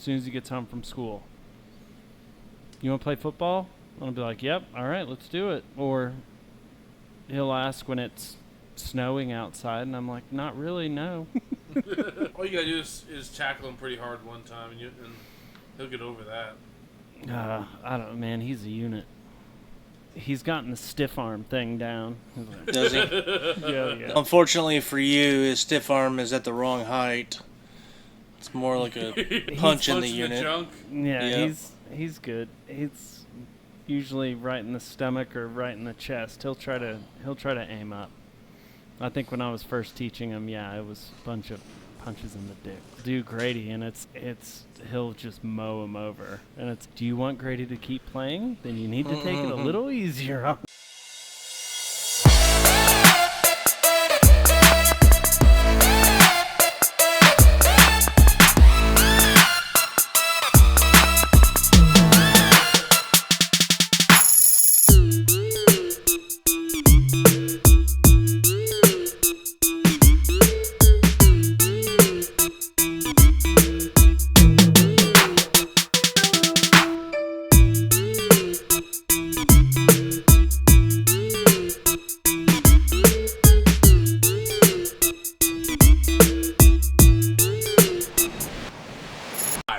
soon as he gets home from school. You want to play football? I'll be like, yep, all right, let's do it. Or he'll ask when it's snowing outside, and I'm like, not really, no. All you gotta do is tackle him pretty hard one time, and he'll get over that. I don't know, man. He's a unit. He's gotten the stiff arm thing down. Does he? Yeah. Unfortunately for you, his stiff arm is at the wrong height. It's more like a punch in the unit. Junk. Yeah, Yep. he's good. He's usually right in the stomach or right in the chest. He'll try to aim up. I think when I was first teaching him, it was a bunch of punches in the dick. Do Grady, and it's he'll just mow him over. And it's, do you want Grady to keep playing? Then you need to take it a little easier on.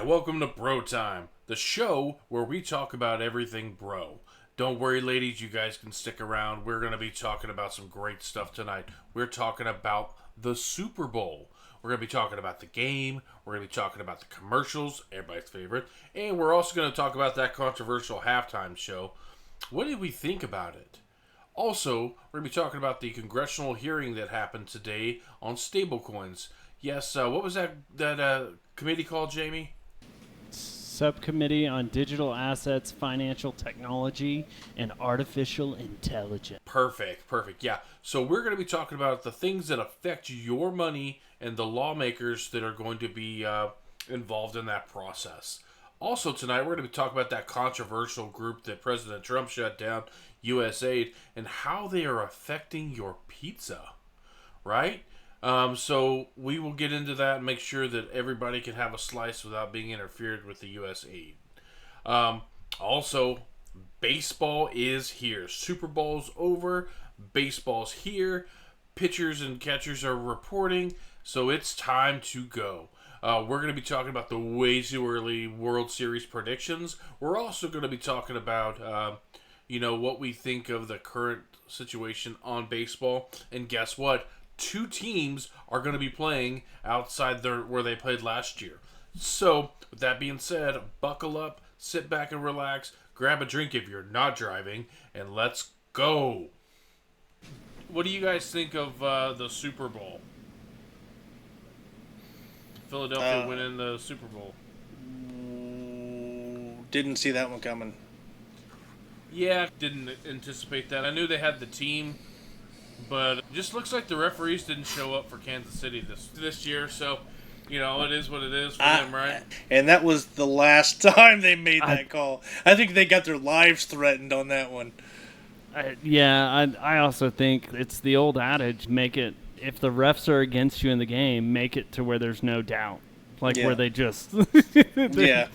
Welcome to BROTIME, the show where we talk about everything bro. Don't worry, ladies, you guys can stick around. We're going to be talking about some great stuff tonight. We're talking about the Super Bowl. We're going to be talking about the game. We're going to be talking about the commercials, everybody's favorite. And we're also going to talk about that controversial halftime show. What did we think about it? Also, we're going to be talking about the congressional hearing that happened today on stablecoins. Yes, what was that committee called, Jamie? Subcommittee on Digital Assets, Financial Technology, and Artificial Intelligence. Perfect. Yeah. So we're going to be talking about the things that affect your money and the lawmakers that are going to be involved in that process. Also tonight, we're going to be talking about that controversial group that President Trump shut down, USAID, and how they are affecting your pizza, right? So we will get into that and make sure that everybody can have a slice without being interfered with the USAID. Also, baseball is here. Super Bowl's over. Baseball's here. Pitchers and catchers are reporting. So it's time to go. We're going to be talking about the way too early World Series predictions. We're also going to be talking about, what we think of the current situation on baseball. And guess what? 2 teams are going to be playing outside where they played last year. So, with that being said, buckle up, sit back and relax, grab a drink if you're not driving, and let's go. What do you guys think of the Super Bowl? Philadelphia winning the Super Bowl. Didn't see that one coming. Yeah, didn't anticipate that. I knew they had the team, but it just looks like the referees didn't show up for Kansas City this year, so, it is what it is for them, right? And that was the last time they made that call. I think they got their lives threatened on that one. I also think it's the old adage, make it, if the refs are against you in the game, make it to where there's no doubt. Where they just... Yeah.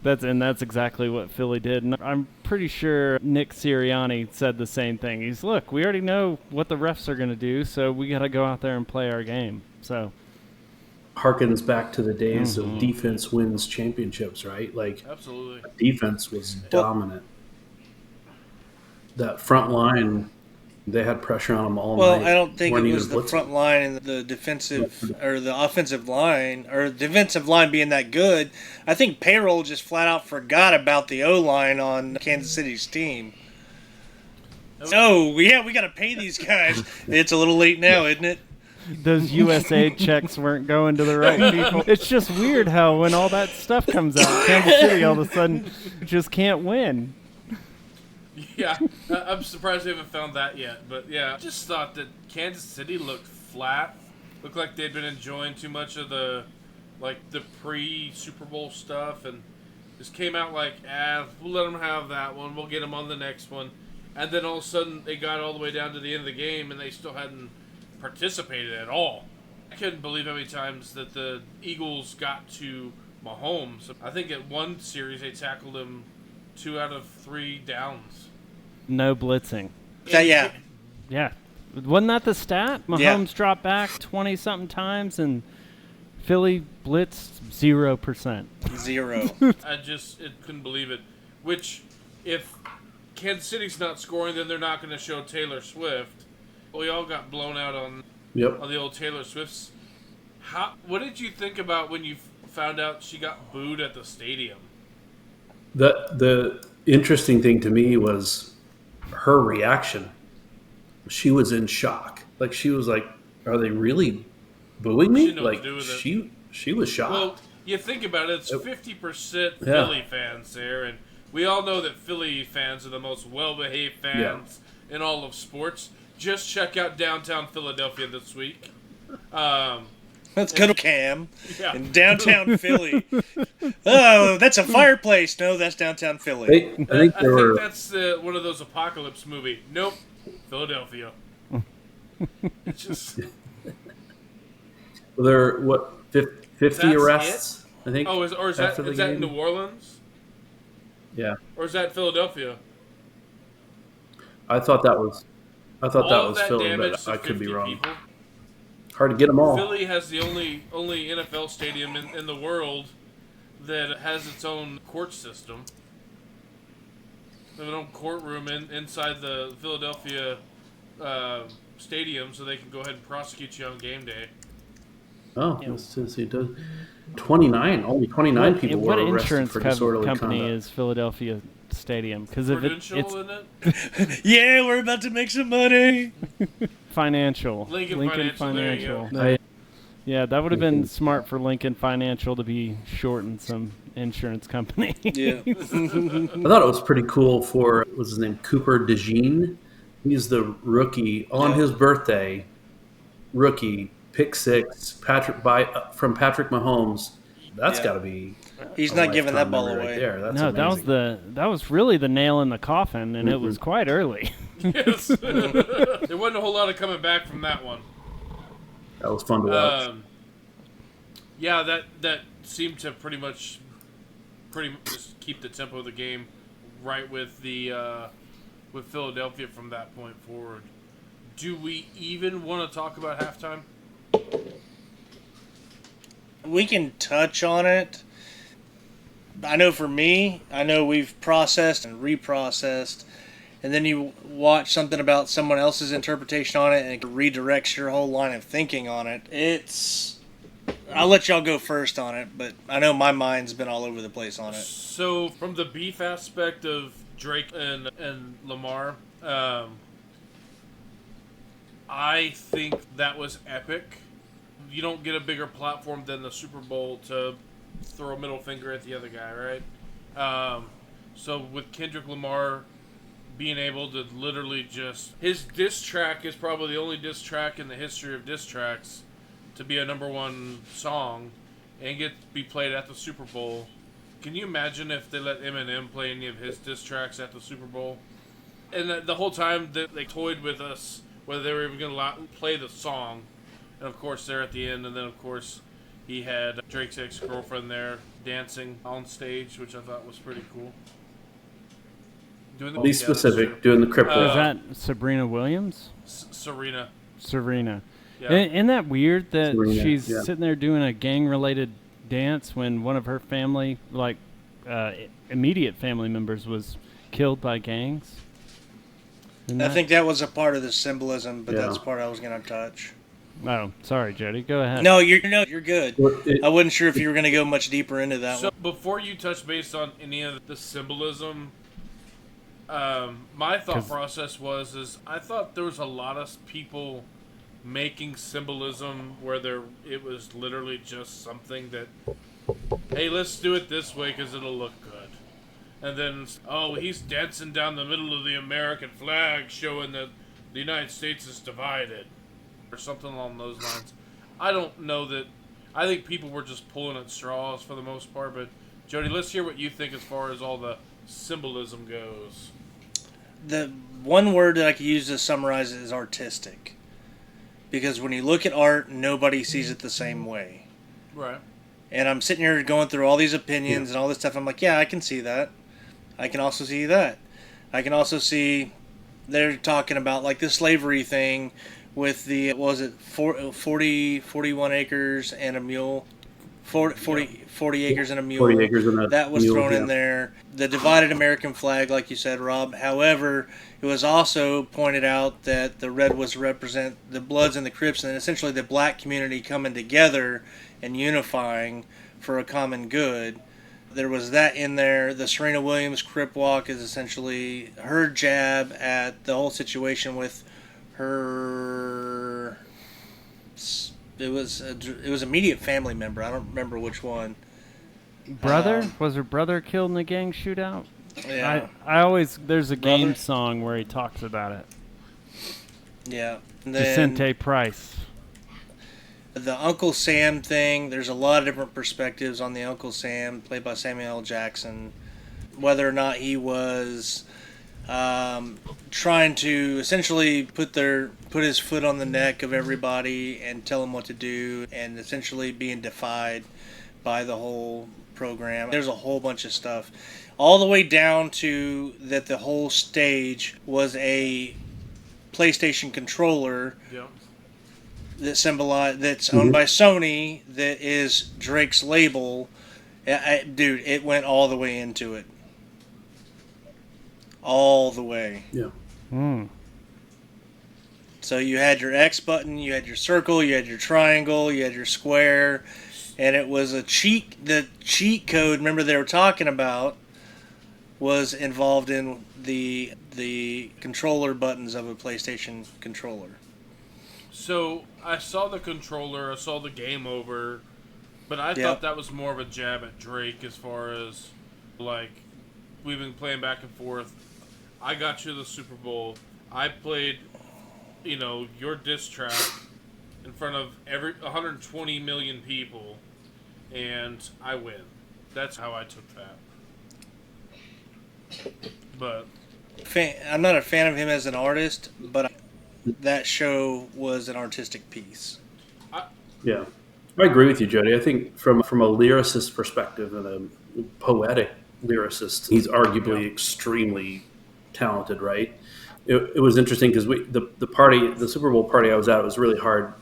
That's exactly what Philly did. And I'm pretty sure Nick Sirianni said the same thing. He's, look, we already know what the refs are going to do, so we got to go out there and play our game. So harkens back to the days of defense wins championships, right? Absolutely. Defense was dominant. That front line, they had pressure on them all night. Well, I don't think it was the front line and the defensive or the offensive line or defensive line being that good. I think payroll just flat out forgot about the O-line on Kansas City's team. We got to pay these guys. It's a little late now, isn't it? Those USAID checks weren't going to the right people. It's just weird how when all that stuff comes out, Kansas City all of a sudden just can't win. Yeah, I'm surprised they haven't found that yet. But yeah, I just thought that Kansas City looked flat. Looked like they'd been enjoying too much of the pre-Super Bowl stuff. And just came out we'll let them have that one. We'll get them on the next one. And then all of a sudden, they got all the way down to the end of the game, and they still hadn't participated at all. I couldn't believe how many times that the Eagles got to Mahomes. I think at one series they tackled him 2 out of 3 downs. No blitzing. Yeah. Yeah. Wasn't that the stat? Mahomes dropped back 20-something times, and Philly blitzed 0%. 0. I couldn't believe it. Which, if Kansas City's not scoring, then they're not going to show Taylor Swift. We all got blown out on the old Taylor Swift's. What did you think about when you found out she got booed at the stadium? The interesting thing to me was her reaction. She was in shock. Like, she was like, "Are they really booing me?" She didn't know what to do with it. She was shocked. Well, you think about it, it's 50% Philly fans there, and we all know that Philly fans are the most well-behaved fans in all of sports. Just check out downtown Philadelphia this week. Let's go to Cam in downtown Philly. Oh, that's a fireplace. No, that's downtown Philly. I think that's one of those apocalypse movie. Nope, Philadelphia. It's just. Well, there were 50 arrests? It? I think. Oh, is that in New Orleans? Yeah. Or is that Philadelphia? I thought that was Philly, but I could be wrong. People. Hard to get them all. Philly has the only NFL stadium in the world that has its own court system. They have an own courtroom inside the Philadelphia stadium, so they can go ahead and prosecute you on game day. Oh, it does. 29. Only 29 people were arrested for disorderly conduct. What insurance company is Philadelphia Stadium? Because if it's isn't it? Yeah, we're about to make some money. Financial. Lincoln Financial. Yeah, that would have been smart for Lincoln Financial to be shorting some insurance company. Yeah. I thought it was pretty cool for, what's his name, Cooper DeJean. He's the rookie on his birthday. Rookie, pick 6, from Patrick Mahomes. That's got to be. He's not giving that ball away. Right there. That's no, amazing. that was really the nail in the coffin, and it was quite early. Yes. There wasn't a whole lot of coming back from that one. That was fun to watch. Yeah, that seemed to pretty much just keep the tempo of the game right with with Philadelphia from that point forward. Do we even want to talk about halftime? We can touch on it. I know for me, we've processed and reprocessed, and then you watch something about someone else's interpretation on it, and it redirects your whole line of thinking on it. I'll let y'all go first on it, but I know my mind's been all over the place on it. So, from the beef aspect of Drake and Lamar, I think that was epic. You don't get a bigger platform than the Super Bowl to throw a middle finger at the other guy, right? So with Kendrick Lamar being able to literally his diss track is probably the only diss track in the history of diss tracks to be a #1 song and be played at the Super Bowl. Can you imagine if they let Eminem play any of his diss tracks at the Super Bowl? And the whole time that they toyed with us whether they were even going to play the song. And of course they're at the end, and then of course he had Drake's ex-girlfriend there dancing on stage, which I thought was pretty cool. Be specific, doing the crypto. Is that Sabrina Williams? Serena. Yeah. Isn't that weird that she's sitting there doing a gang-related dance when one of her family, immediate family members, was killed by gangs? I think that was a part of the symbolism, but that's the part I was going to touch. Oh, sorry, Jody. Go ahead. No, you're good. I wasn't sure if you were going to go much deeper into that one. So before you touch base on any of the symbolism, my thought process was I thought there was a lot of people making symbolism where it was literally just something that, hey, let's do it this way because it'll look good. And then, he's dancing down the middle of the American flag, showing that the United States is divided. Or something along those lines. I don't know that. I think people were just pulling at straws for the most part. But, Jody, let's hear what you think as far as all the symbolism goes. The one word that I could use to summarize it is artistic. Because when you look at art, nobody sees it the same way. Right. And I'm sitting here going through all these opinions and all this stuff. I'm like, yeah, I can see that. I can also see that. I can also see they're talking about like the slavery thing with the, what was it, 41 acres and a mule. 40 acres and a mule. 40 acres and a that was mule, thrown in yeah. there. The divided American flag, like you said, Rob. However, it was also pointed out that the red was represent the Bloods and the Crips, and essentially the black community coming together and unifying for a common good. There was that in there. The Serena Williams Crip Walk is essentially her jab at the whole situation with her. It was a immediate family member. I don't remember which one. Brother? Was her brother killed in the gang shootout? Yeah. I always, there's a game Brother? song where he talks about it. Yeah. And then Vicente Price. the Uncle Sam thing, there's a lot of different perspectives on the Uncle Sam, played by Samuel L. Jackson. Whether or not he was trying to essentially put his foot on the neck of everybody and tell them what to do, and essentially being defied by the whole program. There's a whole bunch of stuff, all the way down to that the whole stage was a PlayStation controller Yeah. that's owned by Sony, that is Drake's label. Dude, it went all the way into it. All the way. Yeah. So you had your X button, you had your circle, you had your triangle, you had your square, and it was the cheat code, remember they were talking about, was involved in the controller buttons of a PlayStation controller. So I saw the controller, I saw the game over, but I thought that was more of a jab at Drake as far as, like, we've been playing back and forth. I got you the Super Bowl. I played, your diss track in front of 120 million people, and I win. That's how I took that. But I'm not a fan of him as an artist, but that show was an artistic piece. Yeah, I agree with you, Jody. I think from a lyricist perspective and a poetic lyricist, he's arguably extremely talented, right? It was interesting because the Super Bowl party I was at, was really hard.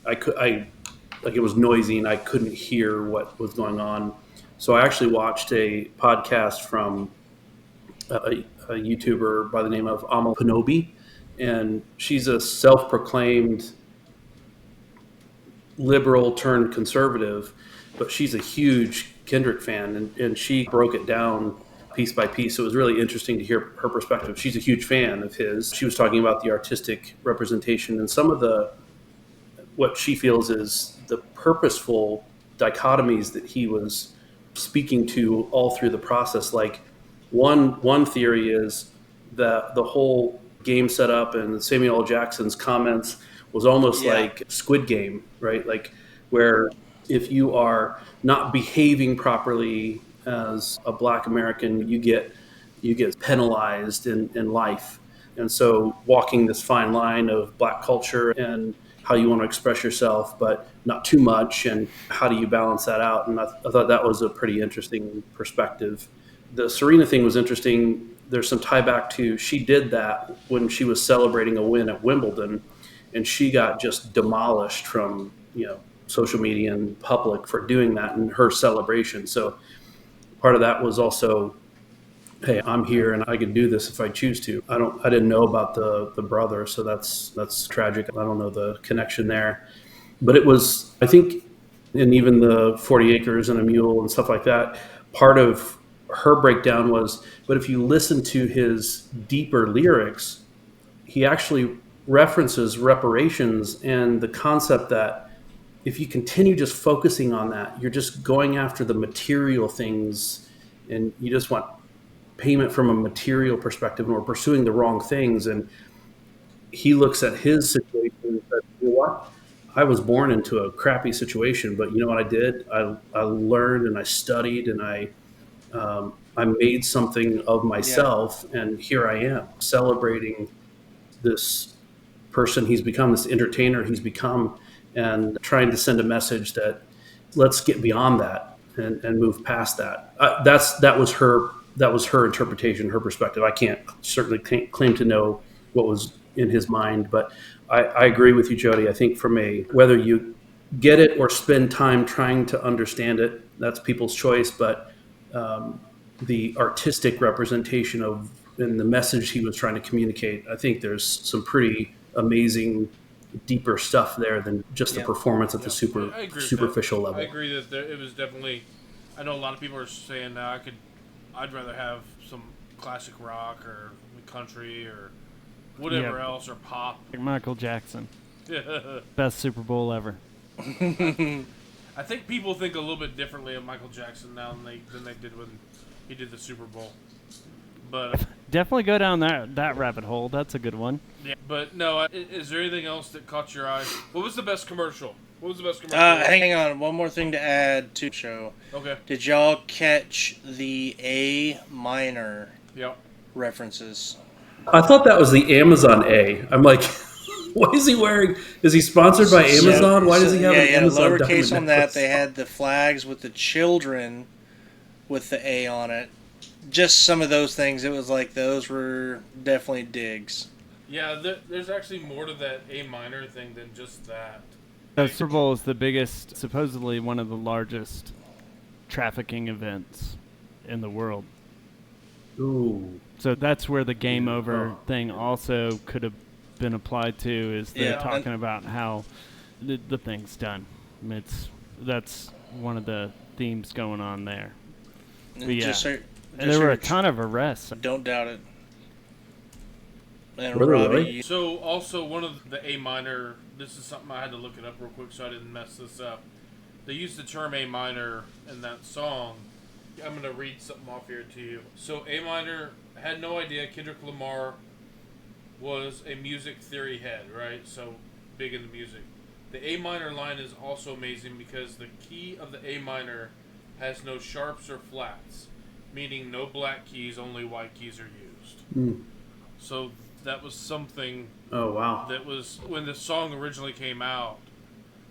It was noisy and I couldn't hear what was going on. So I actually watched a podcast from a YouTuber by the name of Amal Panobi, and she's a self-proclaimed liberal turned conservative, but she's a huge Kendrick fan, and she broke it down piece by piece. So it was really interesting to hear her perspective. She's a huge fan of his. She was talking about the artistic representation and some of what she feels is the purposeful dichotomies that he was speaking to all through the process. Like one theory is that the whole game setup and Samuel L. Jackson's comments was almost like Squid Game, right? Like where if you are not behaving properly as a Black American, you get penalized in life. And so walking this fine line of Black culture and how you want to express yourself, but not too much, and how do you balance that out? And I thought that was a pretty interesting perspective. The Serena thing was interesting. There's some tie back to, she did that when she was celebrating a win at Wimbledon, and she got just demolished from social media and public for doing that in her celebration. So part of that was also, hey, I'm here and I can do this if I choose to. I didn't know about the brother, so that's tragic. I don't know the connection there. But it was, I think, and even the 40 acres and a mule and stuff like that, part of her breakdown was, but if you listen to his deeper lyrics, he actually references reparations and the concept that if you continue just focusing on that, you're just going after the material things and you just want payment from a material perspective, and we're pursuing the wrong things. And he looks at his situation and says, you know what? I was born into a crappy situation, but you know what I did? I learned and I studied and I made something of myself, and here I am celebrating this person he's become, this entertainer he's become, and trying to send a message that let's get beyond that and move past that. That was her interpretation, her perspective. I can't certainly claim to know what was in his mind, but I agree with you, Jody. I think whether you get it or spend time trying to understand it, that's people's choice. But the artistic representation of and the message he was trying to communicate, I think there's some pretty amazing, deeper stuff there than just the performance at the superficial level. I agree that it was definitely. I know a lot of people are saying I'd rather have some classic rock or country or whatever else or pop. Like Michael Jackson. Best Super Bowl ever. I think people think a little bit differently of Michael Jackson now than they did when he did the Super Bowl. But definitely go down that rabbit hole. That's a good one. Yeah, but no. Is there anything else that caught your eye? What was the best commercial? Hang on, one more thing to add to the show. Okay. Did y'all catch the A minor references? I thought that was the Amazon A. I'm like, why is he wearing? Is he sponsored by Amazon? Why does he have an Amazon lowercase on that? They had the flags with the children with the A on it. Just some of those things. It was like those were definitely digs. Yeah, there's actually more to that A minor thing than just that. The Super Bowl is the biggest, supposedly one of the largest trafficking events in the world. Ooh. So that's where the game over thing also could have been applied to, is they're talking about how the thing's done. That's one of the themes going on there. But and there were a ton of arrests. Don't doubt it. And Robbie. So also one of the A minor, this is something I had to look it up real quick so I didn't mess this up. They used the term A minor in that song. I'm going to read something off here to you. So A minor, had no idea Kendrick Lamar was a music theory head, right? So big into music. The A minor line is also amazing because the key of the A minor has no sharps or flats, meaning no black keys, only white keys are used. So that was something. Oh, wow. That was when the song originally came out.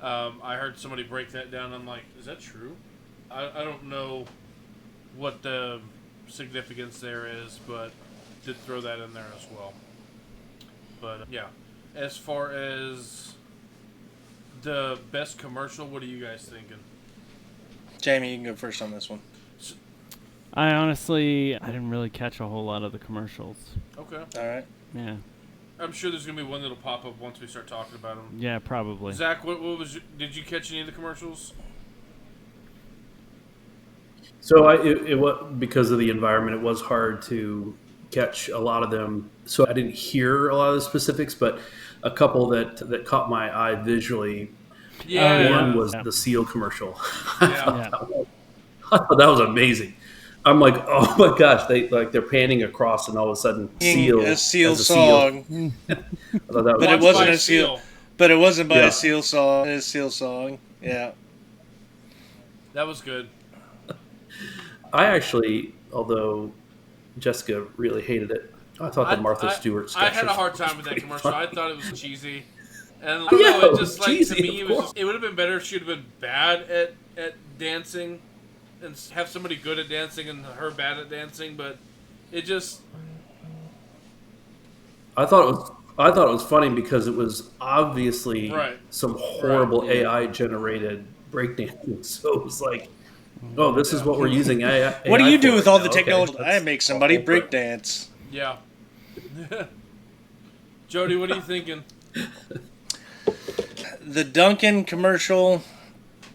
I heard somebody break that down. I'm like, is that true? I don't know what the significance there is, but did throw that in there as well. But yeah, as far as the best commercial, what are you guys thinking? Jamie, you can go first on this one. I didn't really catch a whole lot of the commercials. Okay. All right. Yeah. I'm sure there's going to be one that'll pop up once we start talking about them. Yeah, probably. Zach, did you catch any of the commercials? So it was, because of the environment, it was hard to catch a lot of them. So I didn't hear a lot of the specifics, but a couple that caught my eye visually. Yeah. One was the Seal commercial. Yeah. I thought that was amazing. I'm like, oh my gosh, they're panning across, and all of a sudden, a Seal song. I thought that was but it wasn't a Seal. But it wasn't by a Seal song. It is a Seal song. Yeah. That was good. I actually, although Jessica really hated it, I thought the Martha Stewart sketch. I had a was hard time with that pretty commercial. funny. I thought it was cheesy, and Yeah, it just like cheesy, to me, of it would have been better if she would have been bad at dancing, and have somebody good at dancing and her bad at dancing. But it just. I thought it was funny because it was obviously some horrible AI generated breakdancing. So it was like, oh, this is what we're using AI. What do you do for with all now. the technology? I make somebody breakdance. Yeah. Jody, what are you thinking? The Dunkin' commercial,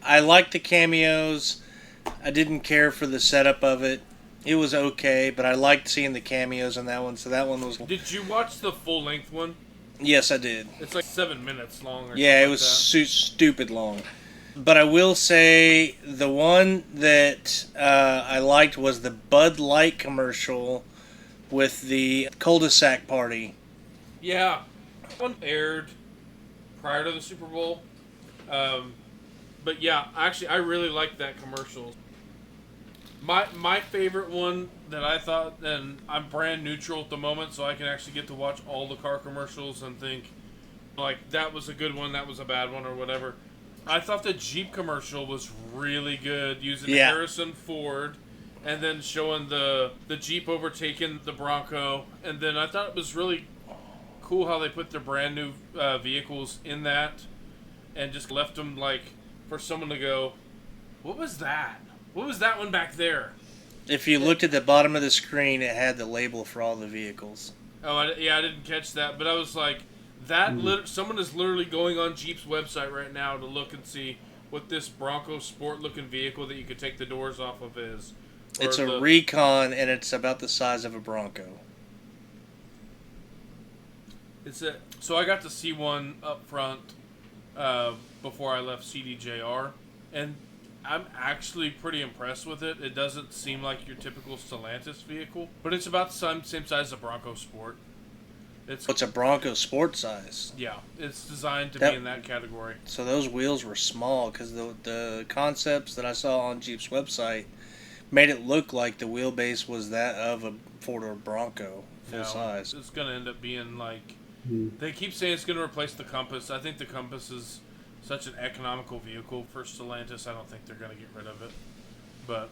I liked the cameos. I didn't care for the setup of it. It was okay, but I liked seeing the cameos in that one, so that one was... Did you watch the full-length one? Yes, I did. It's like 7 minutes long. Yeah, it was stupid long. But I will say the one that I liked was the Bud Light commercial with the cul-de-sac party. Yeah. That one aired prior to the Super Bowl. But yeah, actually, I really liked that commercial. My favorite one that I thought, and I'm brand neutral at the moment, so I can actually get to watch all the car commercials and think, like, that was a good one, that was a bad one, or whatever. I thought the Jeep commercial was really good, using Yeah. Harrison Ford, and then showing the Jeep overtaking the Bronco, and then I thought it was really cool how they put their brand new vehicles in that, and just left them like for someone to go, what was that? What was that one back there? If you looked at the bottom of the screen, it had the label for all the vehicles. Oh, I didn't catch that, but I was like, someone is literally going on Jeep's website right now to look and see what this Bronco Sport-looking vehicle that you could take the doors off of is. It's a Recon, and it's about the size of a Bronco. So I got to see one up front before I left CDJR, and I'm actually pretty impressed with it. It doesn't seem like your typical Stellantis vehicle, but it's about the same size as a Bronco Sport. It's a Bronco Sport size. Yeah, it's designed to be in that category. So those wheels were small, because the concepts that I saw on Jeep's website made it look like the wheelbase was that of a four-door Bronco, full size. It's going to end up being like... They keep saying it's going to replace the Compass. I think the Compass is such an economical vehicle for Stellantis. I don't think they're going to get rid of it. But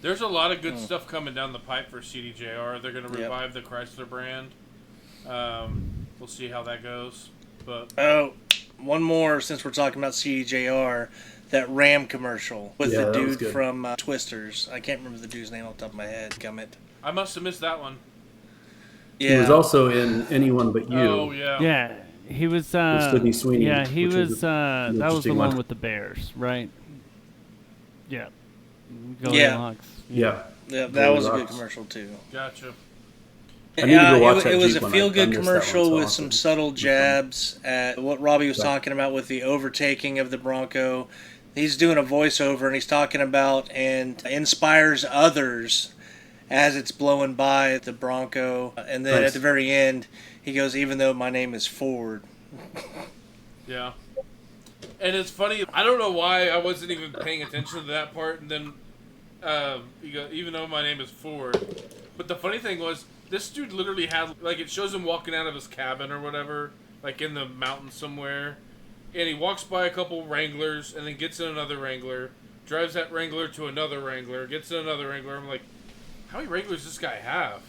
there's a lot of good stuff coming down the pipe for CDJR. They're going to revive the Chrysler brand. We'll see how that goes. But one more, since we're talking about CDJR, that Ram commercial with the dude from Twisters. I can't remember the dude's name off the top of my head. Gummit. I must have missed that one. Yeah. He was also in Anyone But You. Oh, yeah. Yeah, he was. Sydney Sweeney. Yeah, he was. That was the one one with the Bears, right? Yeah. Goldilocks. Yeah. Yeah, that was a good commercial too. Gotcha. I need to go watch that it was Jeep a one. feel-good I missed that commercial one, so with I'll some have to- subtle jabs at what Robbie was talking about with the overtaking of the Bronco. He's doing a voiceover, and he's talking about and inspires others as it's blowing by the Bronco. And then at the very end, he goes, even though my name is Ford. Yeah. And it's funny, I don't know why I wasn't even paying attention to that part, and then you go, even though my name is Ford. But the funny thing was, this dude literally had, like, it shows him walking out of his cabin or whatever, like in the mountains somewhere, and he walks by a couple Wranglers, and then gets in another Wrangler, drives that Wrangler to another Wrangler, gets in another Wrangler. I'm like, how many Wranglers does this guy have?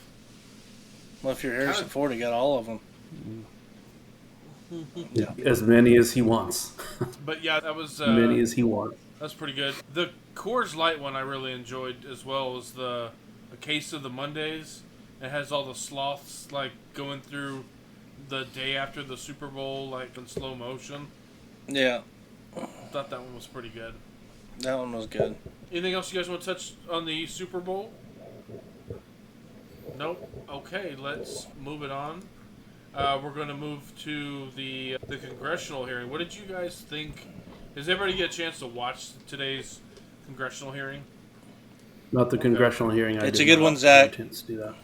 Well, if you're Harrison Ford, you got all of them. Yeah, as many as he wants. But yeah, that was... many as he wants. That's pretty good. The Coors Light one I really enjoyed as well was the Case of the Mondays. It has all the sloths like going through the day after the Super Bowl, like in slow motion. Yeah. I thought that one was pretty good. That one was good. Anything else you guys want to touch on the Super Bowl? Nope. Okay, let's move it on. We're going to move to the congressional hearing. What did you guys think? Does everybody get a chance to watch today's congressional hearing? Not the congressional hearing. It's a good one, Zach. To do that.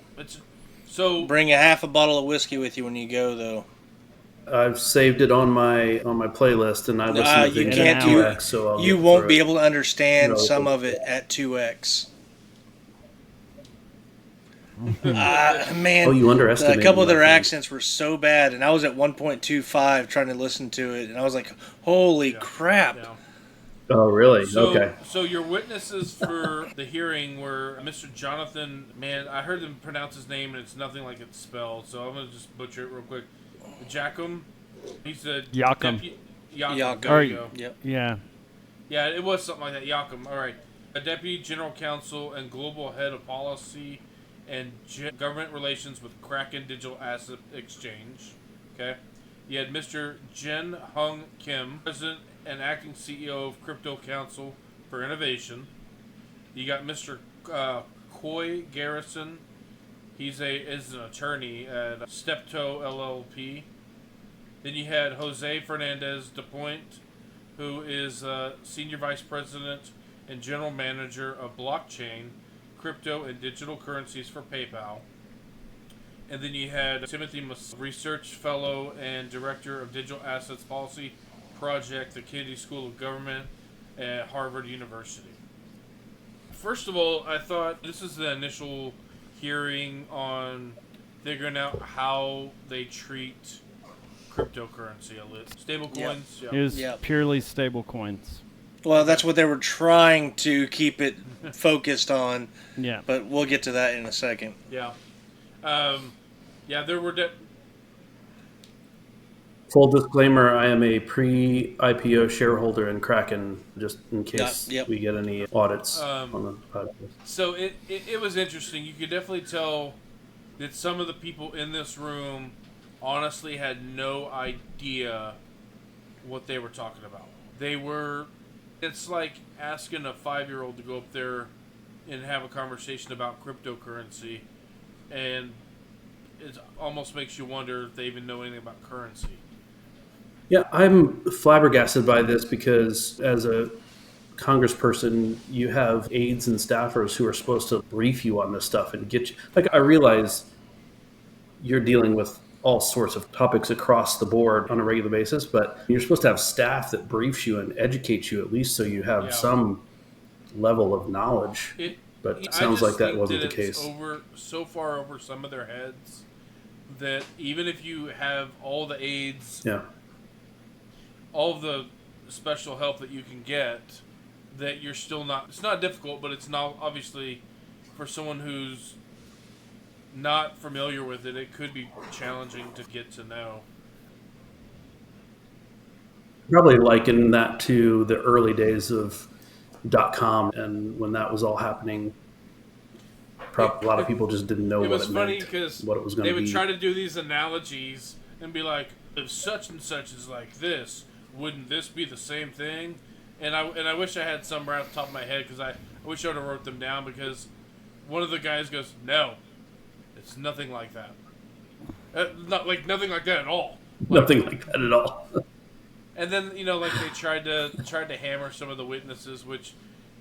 So bring a half a bottle of whiskey with you when you go, though. I've saved it on my playlist, and I listen to you things can't at do 2x, so I'll you get won't through be it. able to understand No. some of it at 2x. Man, Oh, you underestimated a couple of me, their I think. accents were so bad, and I was at 1.25 trying to listen to it, and I was like, holy crap. yeah. Oh, really? So, Okay. So your witnesses for the hearing were Mr. Jonathan. Man, I heard them pronounce his name, and it's nothing like it's spelled. So I'm gonna just butcher it real quick. Jackum. He's a Yakum. Yakum. There you go. Yep. Yeah. Yeah, it was something like that. Yakum. All right. A deputy general counsel and global head of policy and government relations with Kraken Digital Asset Exchange. Okay. You had Mr. Jin Hung Kim, president and acting CEO of Crypto Council for Innovation. You got Mr. Coy Garrison. Is an attorney at Steptoe LLP. Then you had Jose Fernandez DePoint, who is senior vice president and general manager of blockchain, crypto, and digital currencies for PayPal. And then you had Timothy research fellow and director of digital assets policy project, the Kennedy School of Government at Harvard University. First of all, I thought this is the initial hearing on figuring out how they treat cryptocurrency. Stable coins. It was Yep. purely stable coins. Well, that's what they were trying to keep it focused on. Yeah. But we'll get to that in a second. Yeah. There were... Full disclaimer, I am a pre-IPO shareholder in Kraken, just in case Yep. we get any audits on the podcast. So it was interesting. You could definitely tell that some of the people in this room honestly had no idea what they were talking about. It's like asking a 5-year-old to go up there and have a conversation about cryptocurrency, and it almost makes you wonder if they even know anything about currency. Yeah, I'm flabbergasted by this because as a congressperson, you have aides and staffers who are supposed to brief you on this stuff and get you. Like, I realize you're dealing with all sorts of topics across the board on a regular basis, but you're supposed to have staff that briefs you and educates you at least so you have some level of knowledge. But it sounds like that wasn't the case. So far over some of their heads that even if you have all the aides, all of the special help that you can get, that you're still not... It's not difficult, but it's not, obviously, for someone who's not familiar with it, it could be challenging to get to know. Probably liken that to the early days of .com, and when that was all happening, a lot of people just didn't know what it meant. It was funny because they would try to do these analogies and be like, if such and such is like this, wouldn't this be the same thing? And I wish I had some right off the top of my head, because I wish I would have wrote them down, because one of the guys goes, no, it's nothing like that. Nothing like that at all. Nothing like that at all. And then, they tried to hammer some of the witnesses, which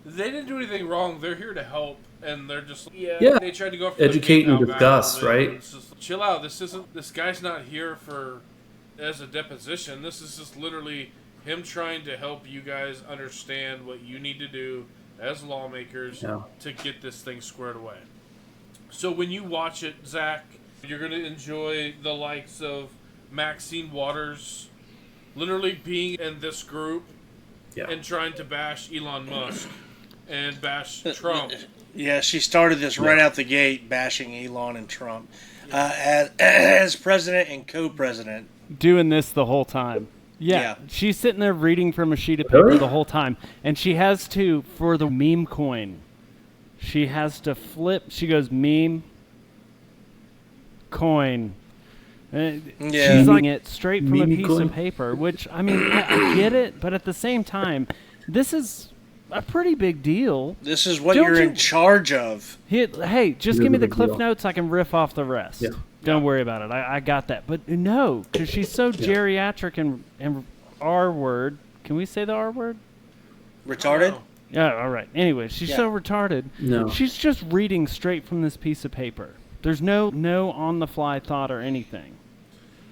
they didn't do anything wrong. They're here to help, and they're just they tried to go for educate and discuss, right? Just, chill out. This guy's not here as a deposition. This is just literally him trying to help you guys understand what you need to do as lawmakers to get this thing squared away. So when you watch it, Zach, you're going to enjoy the likes of Maxine Waters literally being in this group and trying to bash Elon Musk and bash Trump. Yeah, she started this right out the gate, bashing Elon and Trump as president and co-president. Doing this the whole time. Yeah. She's sitting there reading from a sheet of paper the whole time. And she has to, for the meme coin, she has to flip. She goes, meme, coin. She's like it straight from a piece of paper, which, I mean, I get it. But at the same time, this is a pretty big deal. This is what you're in charge of. Hey, just give me the cliff notes. I can riff off the rest. Yeah. Don't worry about it. I got that. But no, because she's so geriatric and R word. Can we say the R word? Retarded? Yeah, all right. Anyway, she's so retarded. No. She's just reading straight from this piece of paper. There's no on-the-fly thought or anything.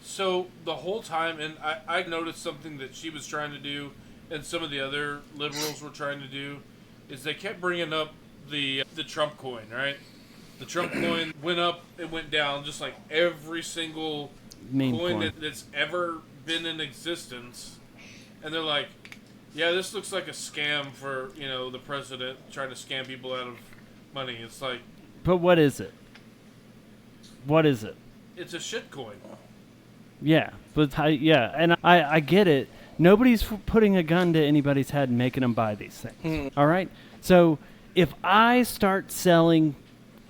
So the whole time, and I noticed something that she was trying to do, and some of the other liberals were trying to do, is they kept bringing up the Trump coin, right? The Trump coin went up, it went down, just like every single coin that's ever been in existence. And they're like, yeah, this looks like a scam for, the president trying to scam people out of money. It's like... But what is it? What is it? It's a shit coin. Yeah, but and I get it. Nobody's putting a gun to anybody's head and making them buy these things. All right? So if I start selling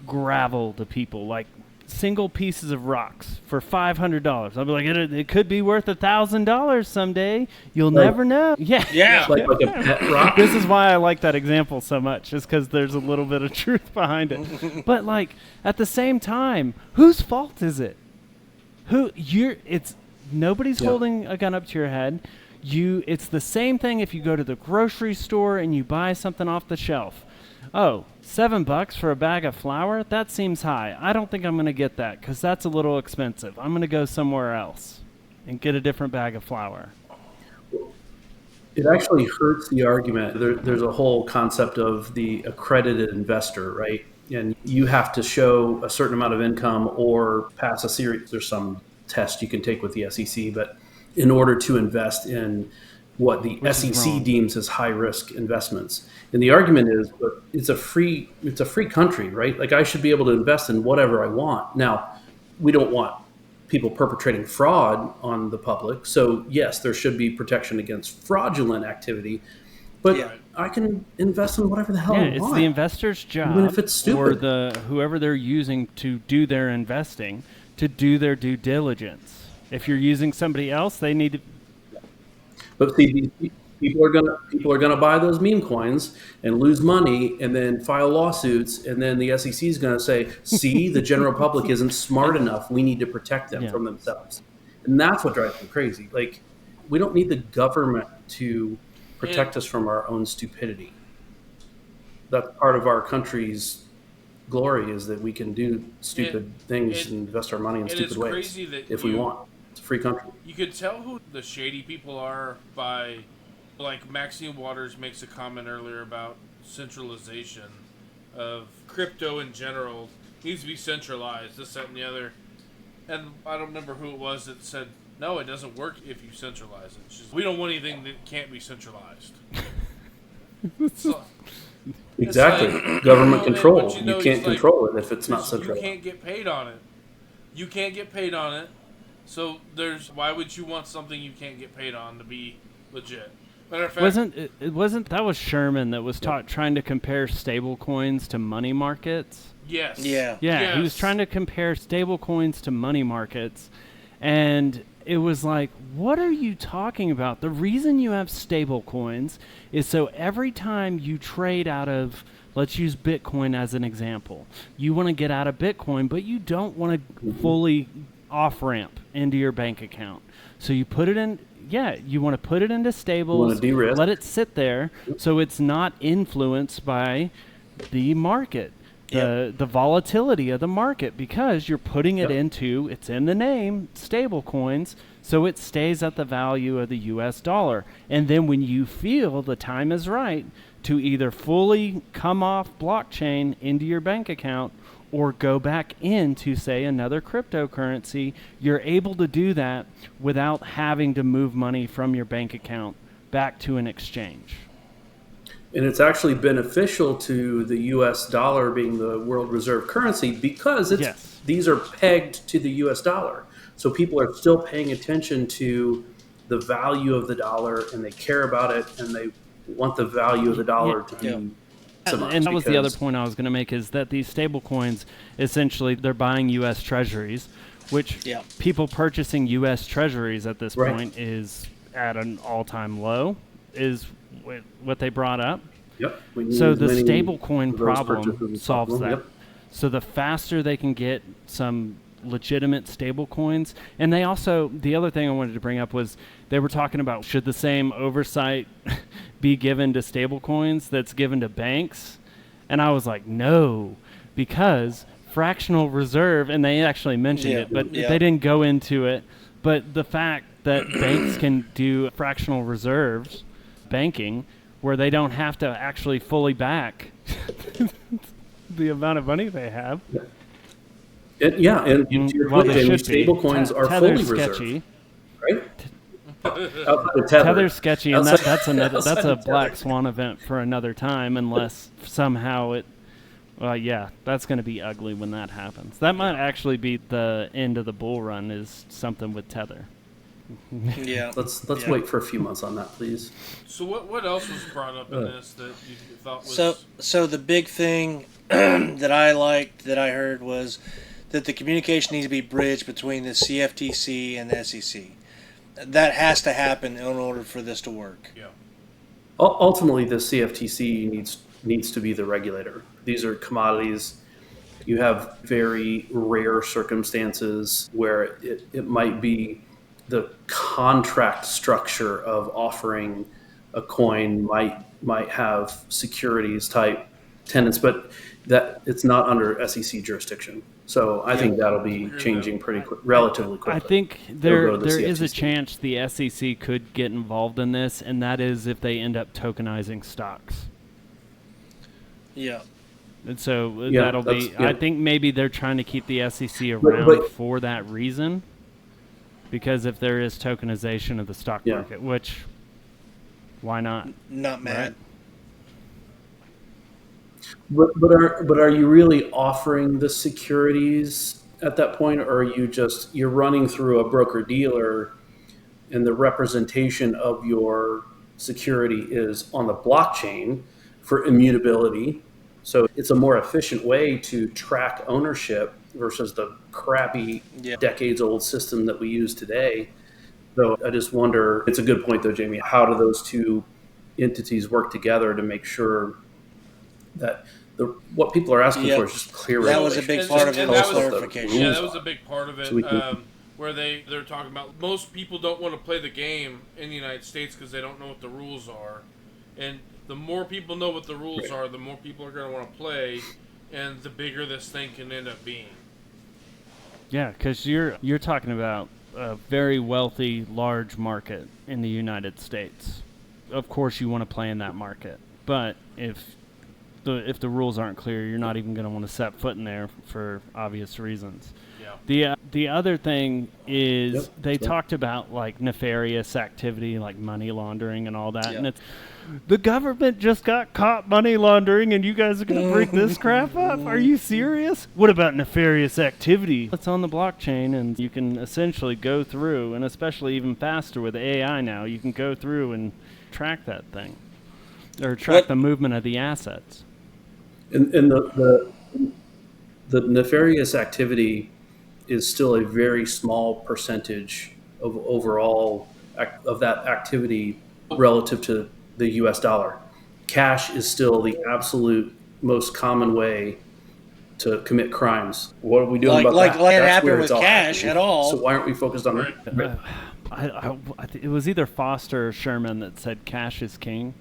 gravel to people, like single pieces of rocks for $500, I'll be like, it could be worth $1,000 someday. You'll never know. Yeah. Like a pet rock. This is why I like that example so much, just because there's a little bit of truth behind it. But like at the same time, whose fault is it? Nobody's holding a gun up to your head. It's the same thing if you go to the grocery store and you buy something off the shelf. Oh, $7 for a bag of flour? That seems high. I don't think I'm going to get that because that's a little expensive. I'm going to go somewhere else and get a different bag of flour. It actually hurts the argument. There's a whole concept of the accredited investor, right? And you have to show a certain amount of income or pass a series. There's some test you can take with the SEC, but in order to invest in what the Which is SEC wrong. deems as high risk investments. And the argument is, but it's a free country, right? Like I should be able to invest in whatever I want. Now, we don't want people perpetrating fraud on the public. So yes, there should be protection against fraudulent activity, but Yeah. I can invest in whatever the hell Yeah, I it's want. the investor's job, Even if it's stupid. or the whoever they're using to do their investing, to do their due diligence. If you're using somebody else, they need to. But see, people are gonna buy those meme coins and lose money, and then file lawsuits, and then the SEC is gonna say, "See, the general public isn't smart enough. We need to protect them Yeah. from themselves," and that's what drives me crazy. Like, we don't need the government to protect us from our own stupidity. That's part of our country's glory, is that we can do stupid things and invest our money in stupid it's ways crazy that if we want. It's a free country. You could tell who the shady people are by, like, Maxine Waters makes a comment earlier about centralization of crypto in general. Needs to be centralized, this, that, and the other. And I don't remember who it was that said, no, it doesn't work if you centralize it. It's just, we don't want anything that can't be centralized. So, Exactly. like, Government you know, control. but you know, You can't it's like, control it if it's not you centralized. can't get paid on it. You can't get paid on it. So why would you want something you can't get paid on to be legit? Matter of fact, It wasn't that was Sherman that was trying to compare stable coins to money markets. yes. Yeah. Yeah, Yes. he was trying to compare stable coins to money markets, and it was like, what are you talking about? The reason you have stable coins is so every time you trade out of, let's use Bitcoin as an example, you want to get out of Bitcoin, but you don't want to fully off-ramp into your bank account. So you put it in, you want to put it into stables, de-risk. let it sit there so it's not influenced by the market. The volatility of the market, because you're putting it into, it's in the name, stable coins, so it stays at the value of the US dollar. And then when you feel the time is right to either fully come off blockchain into your bank account or go back into, say, another cryptocurrency, you're able to do that without having to move money from your bank account back to an exchange. And it's actually beneficial to the US dollar being the world reserve currency, because these are pegged to the US dollar. So people are still paying attention to the value of the dollar, and they care about it, and they want the value of the dollar to be maximized. And that was the other point I was going to make, is that these stable coins, essentially, they're buying U.S. treasuries, which people purchasing U.S. treasuries at this point is at an all-time low, is what they brought up. Yep. So the stable coin problem solves that. So the faster they can get some legitimate stable coins, and they also, the other thing I wanted to bring up was they were talking about, should the same oversight be given to stable coins that's given to banks? And I was like, no, because fractional reserve, and they actually mentioned it, but they didn't go into it. But the fact that banks can do fractional reserves banking, where they don't have to actually fully back the amount of money they have. And to your point, Jamie, stable coins are fully sketchy. Reserved, right? Tether's sketchy, and that's a black swan event for another time, unless somehow it. That's going to be ugly when that happens. That might actually be the end of the bull run, is something with Tether. Yeah. Let's wait for a few months on that, please. So what else was brought up in this that you thought was... So the big thing that I liked, that I heard, was that the communication needs to be bridged between the CFTC and the SEC. That has to happen in order for this to work. Yeah. Ultimately, the CFTC needs to be the regulator. These are commodities. You have very rare circumstances where it might be the contract structure of offering a coin might have securities type tenants, but that it's not under SEC jurisdiction. So I think that'll be changing relatively quickly. I think there is a chance the SEC could get involved in this, and that is if they end up tokenizing stocks. Yeah. And so that'll be. I think maybe they're trying to keep the SEC around for that reason. because if there is tokenization of the stock Yeah. market, which why not? Not mad. Right? But are you really offering the securities at that point, or are you're running through a broker dealer, and the representation of your security is on the blockchain for immutability? So it's a more efficient way to track ownership versus the crappy decades-old system that we use today. So I just wonder, it's a good point though, Jamie, how do those two entities work together to make sure that what people are asking for is just clear That was a regulations. big part of and it, that was clarification. Yeah, that was a big part of it. So we can- Where they're talking about most people don't want to play the game in the United States because they don't know what the rules are, and the more people know what the rules are, the more people are going to want to play, and the bigger this thing can end up being. Yeah, because you're talking about a very wealthy, large market in the United States. Of course, you want to play in that market, but if the rules aren't clear, you're not even going to want to set foot in there for obvious reasons. The other thing is they talked about like nefarious activity, like money laundering and all that, and it's the government just got caught money laundering, and you guys are going to bring this crap up? Are you serious? What about nefarious activity? It's on the blockchain, and you can essentially go through, and especially even faster with AI now, you can go through and track that thing, or track the movement of the assets. And the nefarious activity is still a very small percentage of overall of that activity relative to the U.S. dollar. Cash is still the absolute most common way to commit crimes. What are we doing about that? Like it That's happened where with it's all cash happening. at all. So why aren't we focused on that? It was either Foster or Sherman that said cash is king.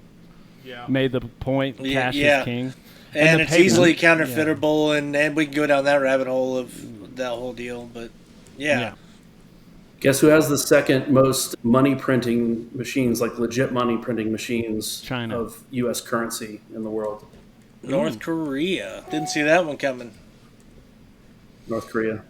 Yeah. Made the point, cash is king. And the it's paper- easily counterfeitable, and we can go down that rabbit hole of that whole deal. But Guess who has the second most money printing machines, like legit money printing machines China. of U.S. currency in the world? North Korea. Didn't see that one coming. North Korea.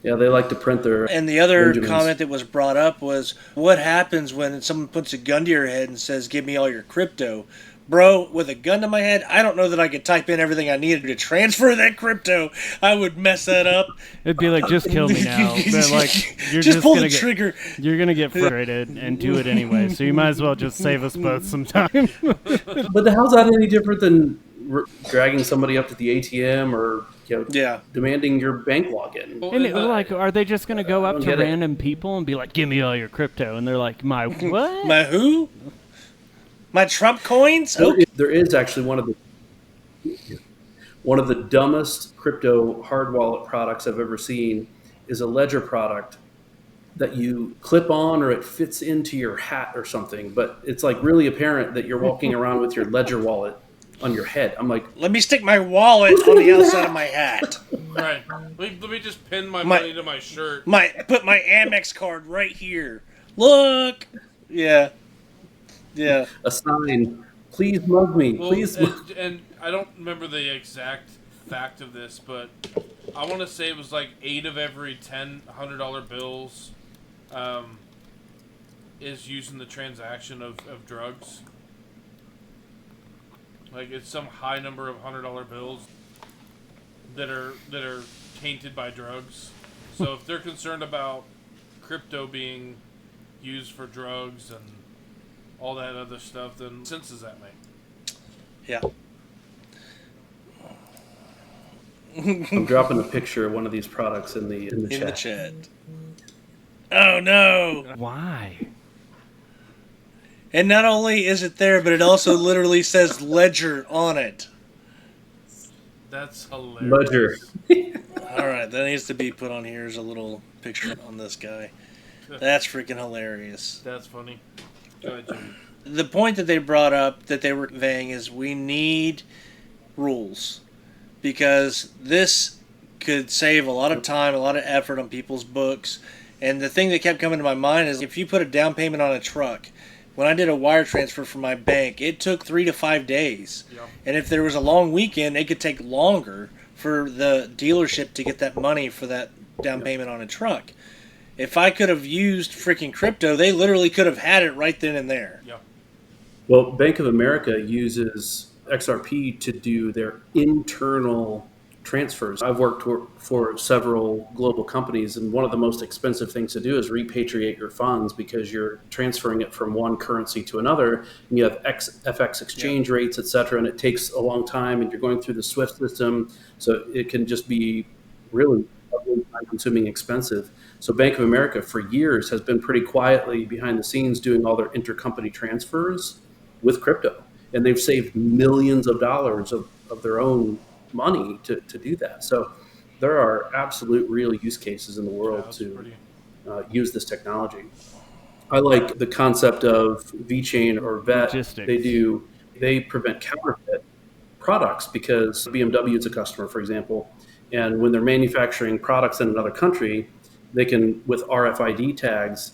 Yeah, they like to print their. And the other Benjamins. comment that was brought up was, what happens when someone puts a gun to your head and says, give me all your crypto? Bro, with a gun to my head, I don't know that I could type in everything I needed to transfer that crypto. I would mess that up. It'd be like, just kill me now. But like, you're just pull gonna the trigger. You're going to get frustrated and do it anyway, so you might as well just save us both some time. But how's that any different than dragging somebody up to the ATM or demanding your bank login? And are they just going to go up to get it. random people and be like, give me all your crypto? And they're like, my what? My who? My Trump coins? There is actually one of the dumbest crypto hard wallet products I've ever seen is a ledger product that you clip on, or it fits into your hat or something, but it's like really apparent that you're walking around with your ledger wallet on your head. I'm like, let me stick my wallet on the outside of my hat. Right. Let me just pin my money to my shirt. Put my Amex card right here. Look. Yeah. A sign. Please mug me. Please. And I don't remember the exact fact of this, but I want to say it was like 8 of every 10 $100 bills is using the transaction of drugs. Like, it's some high number of $100 bills that are tainted by drugs. So if they're concerned about crypto being used for drugs and all that other stuff, then what sense does that make? Yeah. I'm dropping a picture of one of these products in the chat. Oh no! Why? And not only is it there, but it also literally says Ledger on it. That's hilarious. Ledger. All right, that needs to be put on here as a little picture on this guy. That's freaking hilarious. That's funny. Go ahead, Jody. The point that they brought up, that they were conveying, is we need rules. Because this could save a lot of time, a lot of effort on people's books. And the thing that kept coming to my mind is, if you put a down payment on a truck, when I did a wire transfer from my bank, it took 3 to 5 days. Yeah. And if there was a long weekend, it could take longer for the dealership to get that money for that down payment on a truck. If I could have used freaking crypto, they literally could have had it right then and there. Yeah. Well, Bank of America uses XRP to do their internal transfers. I've worked for several global companies, and one of the most expensive things to do is repatriate your funds because you're transferring it from one currency to another, and you have FX exchange rates, et cetera, and it takes a long time, and you're going through the SWIFT system, so it can just be really time-consuming, expensive. So Bank of America for years has been pretty quietly behind the scenes doing all their intercompany transfers with crypto. And they've saved millions of dollars of their own money to do that. So there are absolute real use cases in the world to use this technology. I like the concept of VeChain or VET. Logistics. They prevent counterfeit products because BMW is a customer, for example. And when they're manufacturing products in another country, they can, with RFID tags,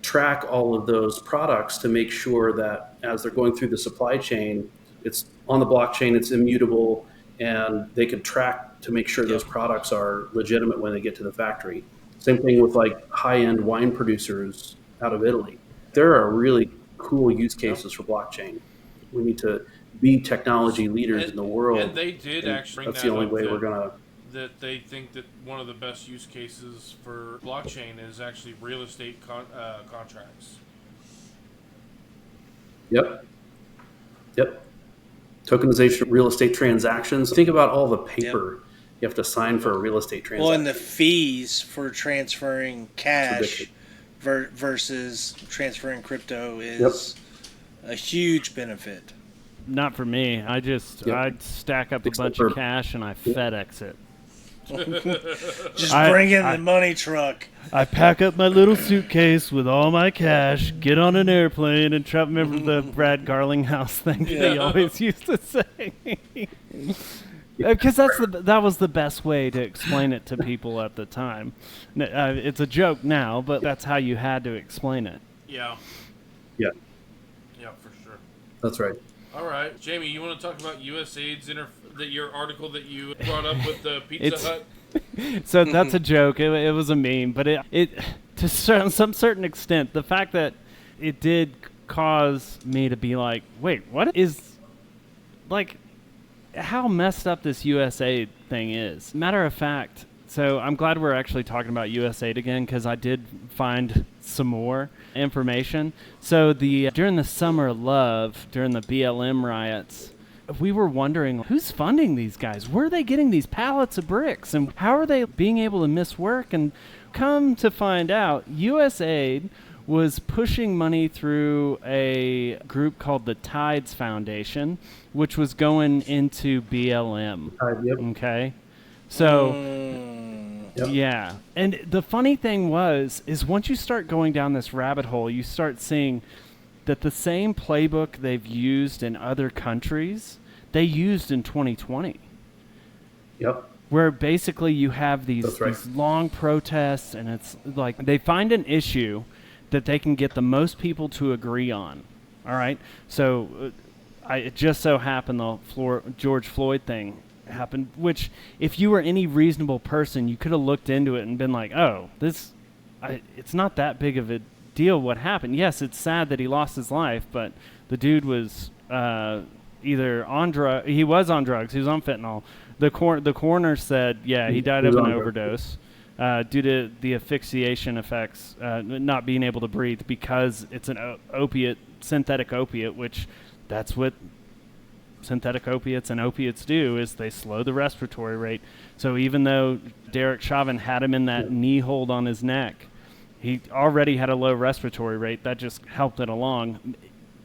track all of those products to make sure that as they're going through the supply chain, it's on the blockchain, it's immutable, and they can track to make sure those products are legitimate when they get to the factory. Same thing with like high-end wine producers out of Italy. There are really cool use cases for blockchain. We need to be technology leaders in the world. And they did actually. That's the only way we're going to. That they think that one of the best use cases for blockchain is actually real estate contracts. Yep. Tokenization of real estate transactions. Think about all the paper you have to sign for a real estate transaction. Well, and the fees for transferring cash versus transferring crypto is a huge benefit. Not for me. I'd stack up a bunch of cash and I FedEx it. Just bring in the money truck. I pack up my little suitcase with all my cash, get on an airplane, and travel. Remember the Brad Garlinghouse thing that he always used to say? Because that was the best way to explain it to people at the time. It's a joke now, but that's how you had to explain it. Yeah. Yeah. Yeah, for sure. That's right. All right, Jamie, you want to talk about USAID's your article that you brought up with the Pizza Hut? So that's a joke. It was a meme, but it to some certain extent, the fact that it did cause me to be like, wait, what is, like, how messed up this USAID thing is. Matter of fact, so I'm glad we're actually talking about USAID again because I did find some more information. So during the Summer of Love, during the BLM riots, we were wondering, who's funding these guys? Where are they getting these pallets of bricks? And how are they being able to miss work? And come to find out, USAID was pushing money through a group called the Tides Foundation, which was going into BLM. Okay? So, yeah. And the funny thing is once you start going down this rabbit hole, you start seeing that the same playbook they've used in other countries, they used in 2020. Yep. Where basically you have these long protests, and it's like they find an issue that they can get the most people to agree on. All right? So it just so happened the George Floyd thing happened, which if you were any reasonable person, you could have looked into it and been like, oh, it's not that big of a deal what happened. Yes, it's sad that he lost his life, but the dude was either on drugs. He was on drugs. He was on fentanyl. The coroner said, he died of an overdose due to the asphyxiation effects, not being able to breathe because it's an synthetic opiate, which that's what synthetic opiates and opiates do, is they slow the respiratory rate. So even though Derek Chauvin had him in that knee hold on his neck, he already had a low respiratory rate. That just helped it along.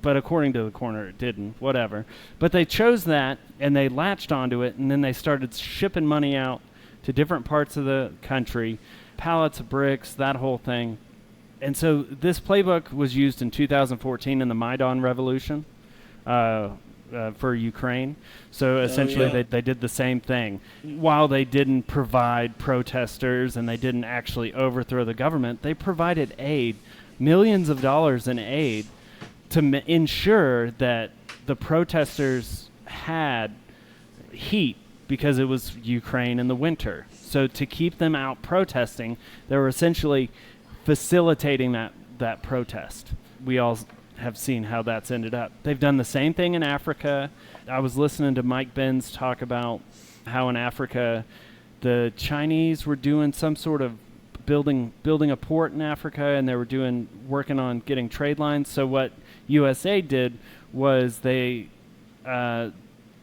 But according to the coroner, it didn't. Whatever. But they chose that, and they latched onto it, and then they started shipping money out to different parts of the country, pallets of bricks, that whole thing. And so this playbook was used in 2014 in the Maidan Revolution for Ukraine. So essentially they did the same thing. While they didn't provide protesters and they didn't actually overthrow the government, they provided aid, millions of dollars in aid, to ensure that the protesters had heat because it was Ukraine in the winter. So to keep them out protesting, they were essentially facilitating that protest. We all have seen how that's ended up. They've done the same thing in Africa. I was listening to Mike Benz talk about how in Africa the Chinese were doing some sort of building a port in Africa, and they were working on getting trade lines. So what USA did was they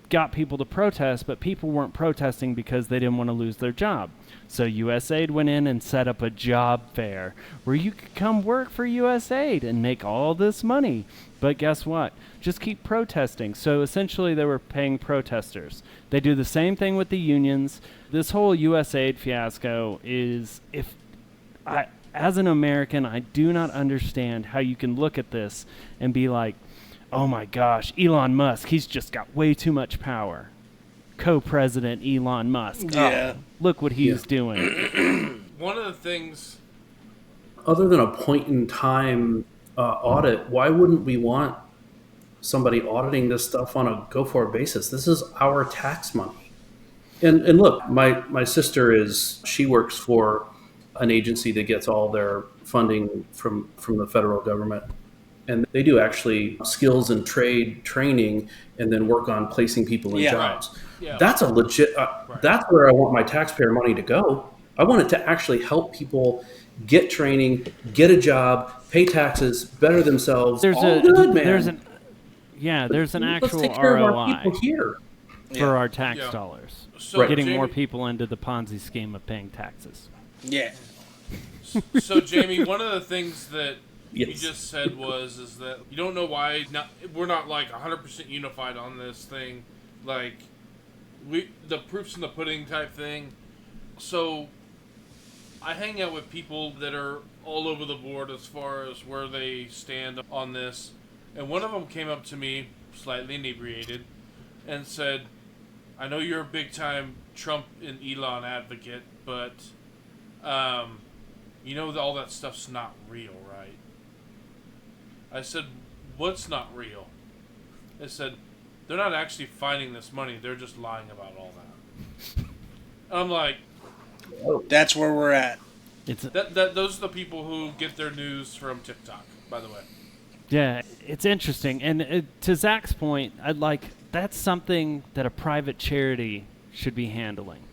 got people to protest, but people weren't protesting because they didn't want to lose their job. So USAID went in and set up a job fair where you could come work for USAID and make all this money. But guess what? Just keep protesting. So essentially they were paying protesters. They do the same thing with the unions. This whole USAID fiasco is, as an American, I do not understand how you can look at this and be like, oh my gosh, Elon Musk, he's just got way too much power. Co-president Elon Musk. Yeah. Oh, look what he's doing. One of the things... Other than a point-in-time audit, why wouldn't we want somebody auditing this stuff on a go-for basis? This is our tax money. And look, my sister she works for an agency that gets all their funding from the federal government. And they do actually skills and trade training and then work on placing people in jobs. Right. Yeah. That's a legit, that's where I want my taxpayer money to go. I want it to actually help people get training, get a job, pay taxes, better themselves. There's an actual take care ROI of our people here. for our tax dollars. So getting Jamie, more people into the Ponzi scheme of paying taxes. Yeah. So Jamie, one of the things that Yes. you just said is that you don't know why we're not like 100% unified on this thing, like the proofs in the pudding type thing. So I hang out with people that are all over the board as far as where they stand on this, and one of them came up to me slightly inebriated and said, I know you're a big time Trump and Elon advocate, but you know all that stuff's not real, right? I said, what's not real? They said, they're not actually finding this money. They're just lying about all that. I'm like... That's where we're at. Those are the people who get their news from TikTok, by the way. Yeah, it's interesting. And to Zach's point, that's something that a private charity should be handling.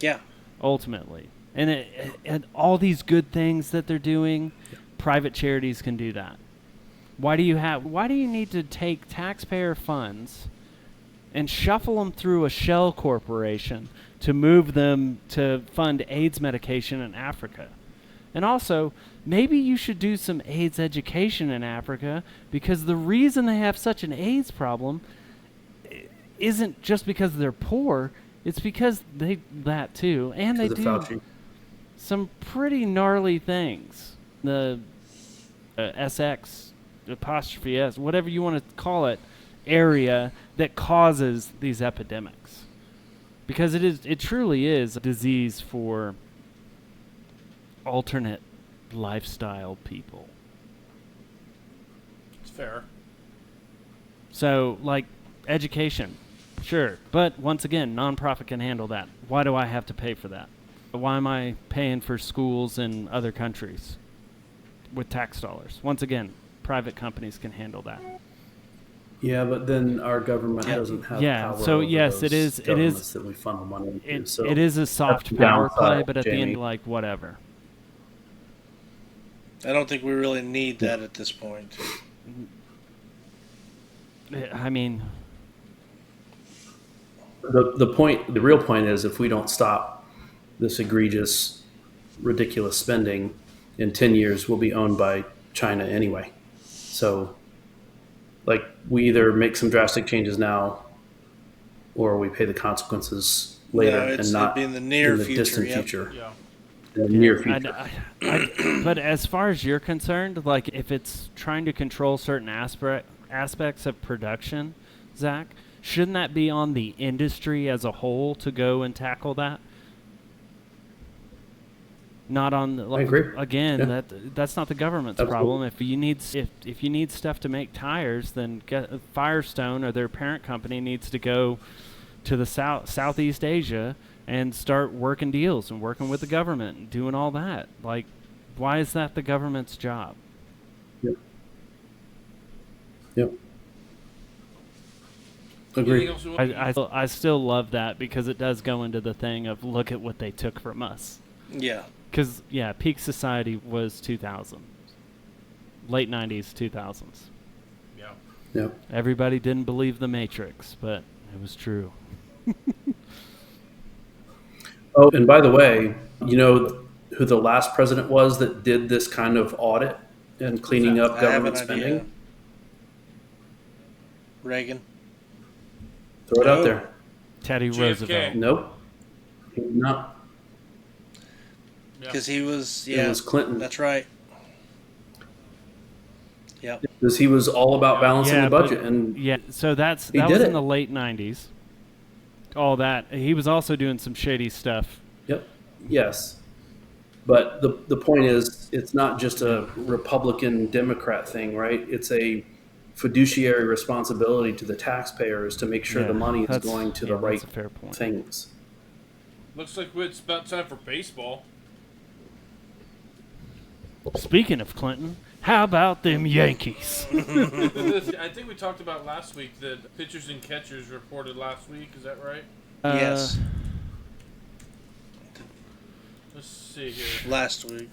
Yeah. Ultimately. And all these good things that they're doing, private charities can do that. Why do you need to take taxpayer funds and shuffle them through a shell corporation to move them to fund AIDS medication in Africa? And also, maybe you should do some AIDS education in Africa, because the reason they have such an AIDS problem isn't just because they're poor, it's because that too. And they do Fauci. some pretty gnarly things. The SX apostrophe S, whatever you want to call it, area that causes these epidemics, because it truly is a disease for alternate lifestyle people. It's fair. So, like, education, sure, but once again, nonprofit can handle that. Why do I have to pay for that? Why am I paying for schools in other countries with tax dollars? Once again, private companies can handle that. Yeah, but then our government doesn't have power so over yes, those it is that we funnel money into. So it is a soft that's power the play, downside, but at the Jamie. end, like, whatever. I don't think we really need that at this point. I mean, the real point is, if we don't stop this egregious, ridiculous spending, in 10 years we'll be owned by China anyway. So, like, we either make some drastic changes now, or we pay the consequences later, and not in the near future, distant yep. future. Yeah. In the near future. But as far as you're concerned, like, if it's trying to control certain aspects of production, Zach, shouldn't that be on the industry as a whole to go and tackle that? Not on the, I agree. Again, Yeah. that's not the government's Absolutely. problem. If you need stuff to make tires, then Firestone or their parent company needs to go to the Southeast Asia and start working deals and working with the government and doing all that. Like, Why is that the government's job? Yep. Yep. Anything Agree. else you want I still love that because it does go into the thing of look at what they took from us. Yeah. Because, yeah, peak society was 2000. Late 90s, 2000s. Yeah. Yep. Everybody didn't believe the Matrix, but it was true. Oh, and by the way, you know who the last president was that did this kind of audit and cleaning that? up I have government an idea. spending? Reagan. Throw it out No. there. Teddy JFK. Roosevelt. Nope. He did not. Yeah. Because he was, It was Clinton. that's right. Yep. Because he was all about balancing the budget. And yeah, so that he was did in it. the late 90s. All that. He was also doing some shady stuff. Yep. Yes. But the point is, it's not just a Republican Democrat thing, right? It's a fiduciary responsibility to the taxpayers to make sure Yeah, the money is that's- going to yeah, the right that's a fair point. things. Looks like it's about time for baseball. Speaking of Clinton, how about them Yankees? I think we talked about last week that pitchers and catchers reported last week. Is that right? Yes. Let's see here. Last week.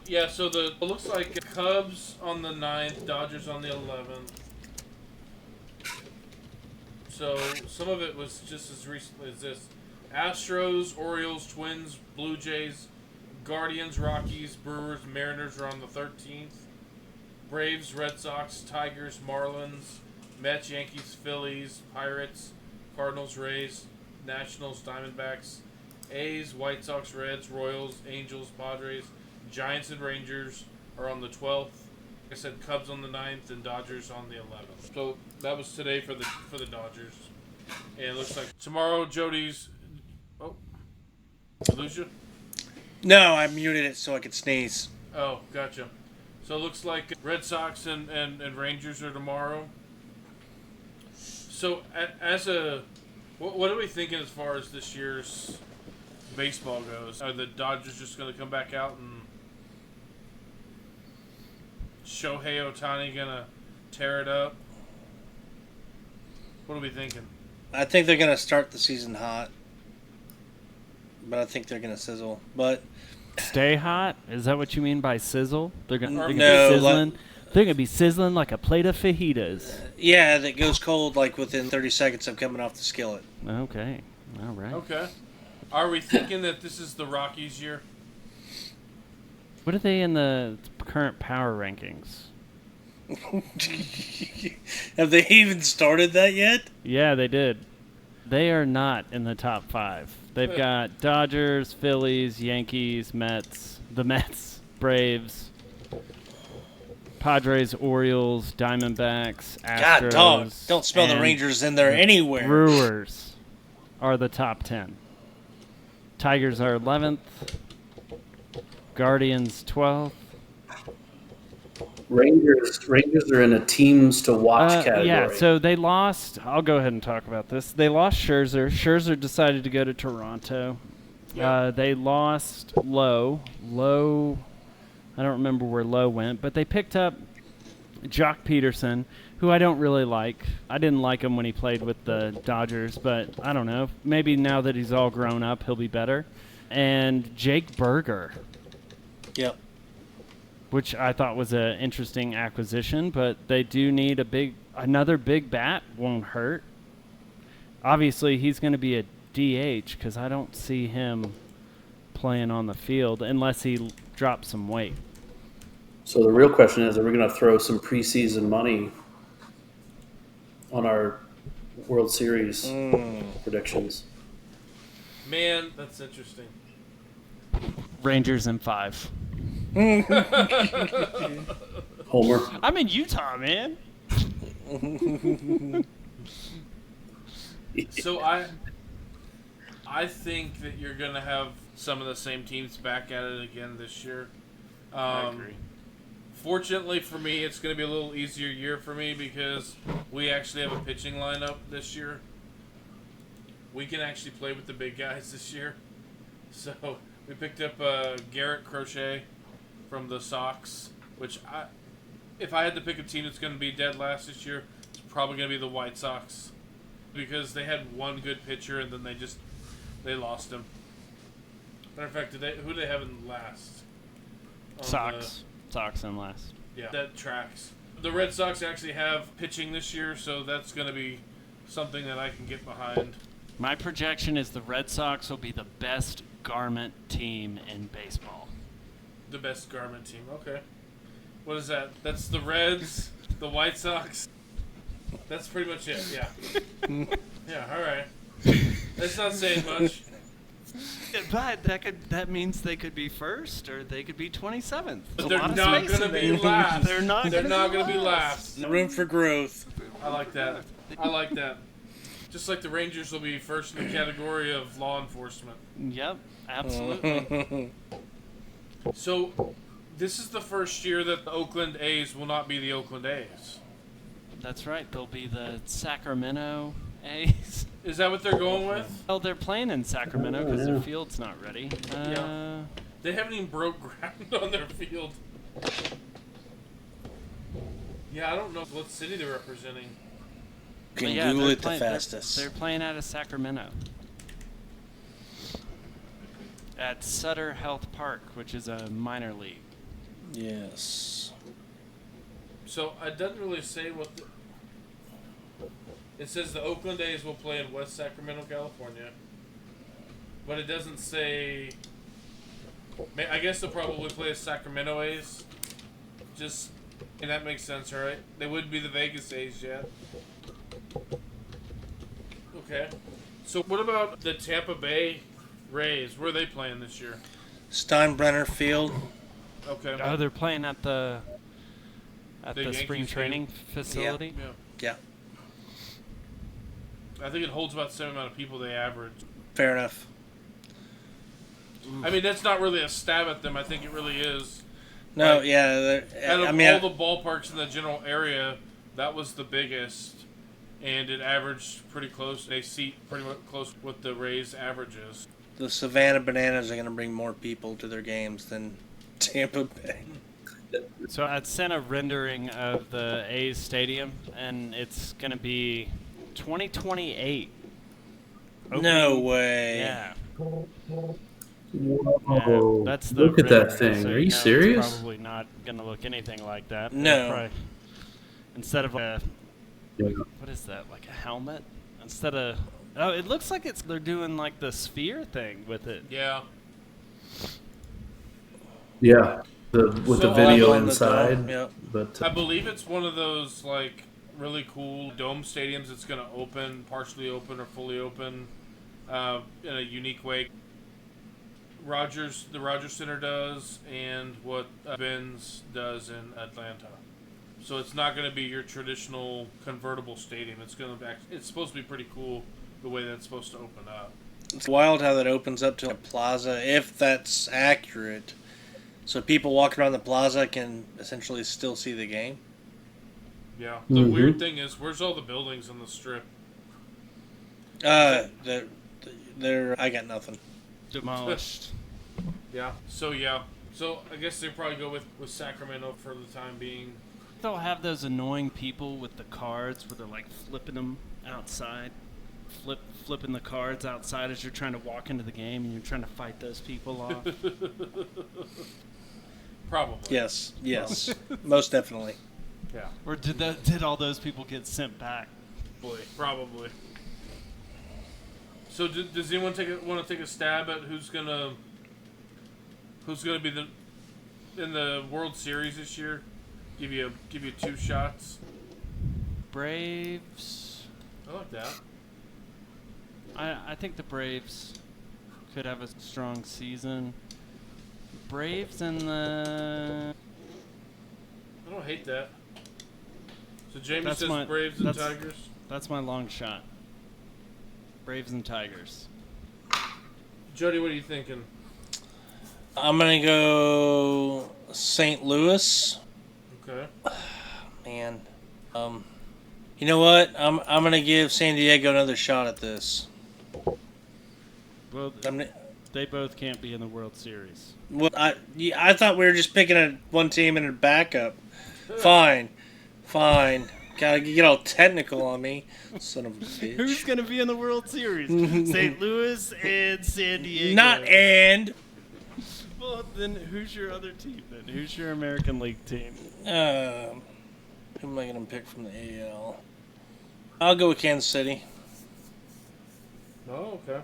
Yeah, so it looks like Cubs on the 9th, Dodgers on the 11th. So some of it was just as recently as this. Astros, Orioles, Twins, Blue Jays, Guardians, Rockies, Brewers, Mariners are on the 13th. Braves, Red Sox, Tigers, Marlins, Mets, Yankees, Phillies, Pirates, Cardinals, Rays, Nationals, Diamondbacks, A's, White Sox, Reds, Royals, Angels, Padres, Giants, and Rangers are on the 12th. Like I said, Cubs on the 9th and Dodgers on the 11th. So that was today for the Dodgers. And it looks like tomorrow Jody's... Oh. Did I lose you? No, I muted it so I could sneeze. Oh, gotcha. So it looks like Red Sox and Rangers are tomorrow. So what are we thinking as far as this year's baseball goes? Are the Dodgers just going to come back out and Shohei Ohtani going to tear it up? What are we thinking? I think they're going to start the season hot. But I think they're going to sizzle. But Stay hot? Is that what you mean by sizzle? They're gonna No, be sizzling. They're gonna be sizzling like a plate of fajitas. yeah, that goes cold like within 30 seconds of coming off the skillet. Okay. All right. Okay. Are we thinking that this is the Rockies' year? What are they in the current power rankings? Have they even started that yet? Yeah, they did. They are not in the top 5. They've got Dodgers, Phillies, Yankees, Mets, the Mets, Braves, Padres, Orioles, Diamondbacks, Astros. God, dog. Don't smell the and Rangers in there the anywhere. Brewers are the top 10. Tigers are 11th. Guardians 12th. Rangers are in a teams to watch category. Yeah, so they lost. I'll go ahead and talk about this. They lost Scherzer. Scherzer decided to go to Toronto. Yeah. They lost Lowe. Lowe, I don't remember where Lowe went, but they picked up Jock Peterson, who I don't really like. I didn't like him when he played with the Dodgers, but I don't know. Maybe now that he's all grown up, he'll be better. And Jake Berger, Yep. which I thought was an interesting acquisition, but they do need another big bat. Won't hurt. Obviously, he's going to be a DH because I don't see him playing on the field unless he drops some weight. So the real question is, are we going to throw some preseason money on our World Series predictions? Man, that's interesting. Rangers in 5. Homer. I'm in Utah, man. So I think that you're going to have some of the same teams back at it again this year. I agree. Fortunately for me, it's going to be a little easier year for me because we actually have a pitching lineup this year. We can actually play with the big guys this year. So We picked up Garrett Crochet from the Sox, which if I had to pick a team that's going to be dead last this year, it's probably going to be the White Sox because they had one good pitcher and then they lost him. Matter of fact, who do they have in last? Sox in last. Yeah, that tracks. The Red Sox actually have pitching this year, so that's going to be something that I can get behind. My projection is the Red Sox will be the best garment team in baseball. The best garment team, okay. What is that? That's the Reds, the White Sox. That's pretty much it, yeah. Yeah, alright. That's not saying much. But that means they could be first or they could be 27th. But they're not going to be last. They're not going to be last. last. Room for growth. I like that. Just like the Rangers will be first in the category of law enforcement. Yep, absolutely. So, this is the first year that the Oakland A's will not be the Oakland A's. That's right. They'll be the Sacramento A's. Is that what they're going with? Well, they're playing in Sacramento because their field's not ready. Yeah. They haven't even broke ground on their field. Yeah, I don't know what city they're representing. You can Google it the fastest. They're playing out of Sacramento. At Sutter Health Park, which is a minor league. Yes. So, it doesn't really say what it says the Oakland A's will play in West Sacramento, California. But it doesn't say... I guess they'll probably play as Sacramento A's. And that makes sense, right? They wouldn't be the Vegas A's yet. Okay. So what about the Tampa Bay Rays? Where are they playing this year? Steinbrenner Field. Okay. Oh, they're playing at the Yankees spring training facility? Yeah. I think it holds about the same amount of people they average. Fair enough. I mean, that's not really a stab at them. I think it really is. No, like, yeah. Out of all the ballparks in the general area, that was the biggest. And it averaged pretty close. They seat pretty much close with the Rays' averages. The Savannah Bananas are going to bring more people to their games than Tampa Bay. So I'd sent a rendering of the A's stadium, and it's going to be 2028. No way. Yeah. Whoa. That's the Look at that rendering, thing. so Are you it's serious? probably not going to look anything like that. No. Instead of what is that, like a helmet? Instead of... Oh, it looks like they're doing like the sphere thing with it. Yeah. Yeah. With the video inside. Yep. But I believe it's one of those, like, really cool dome stadiums that's going to open, partially open or fully open in a unique way. The Rogers Center does, and what Ben's does in Atlanta. So it's not going to be your traditional convertible stadium. It's supposed to be pretty cool the way that's supposed to open up. It's wild how that opens up to a plaza, if that's accurate. So people walking around the plaza can essentially still see the game. Yeah. The weird thing is, where's all the buildings on the strip? I got nothing. Demolished. Yeah. So I guess they probably go with Sacramento for the time being. They'll have those annoying people with the cards where they're like flipping them outside. Flipping the cards outside as you're trying to walk into the game and you're trying to fight those people off. Probably. Yes. Most definitely. Yeah. Or did all those people get sent back? Probably. So does anyone want to take a stab at who's gonna be in the World Series this year? Give you two shots. Braves. I like that. I think the Braves could have a strong season. Braves and the... I don't hate that. So Jamie says Braves and Tigers? That's my long shot. Braves and Tigers. Jody, what are you thinking? I'm going to go St. Louis. Okay. Man. You know what? I'm going to give San Diego another shot at this. Well, They both can't be in the World Series. Well, I thought we were just picking one team and a backup. Fine. Gotta get all technical on me, son of a bitch. Who's going to be in the World Series? St. Louis and San Diego. Not and. Well, then who's your other team then? Who's your American League team? Who am I gonna pick from the AL? I'll go with Kansas City. Oh, okay.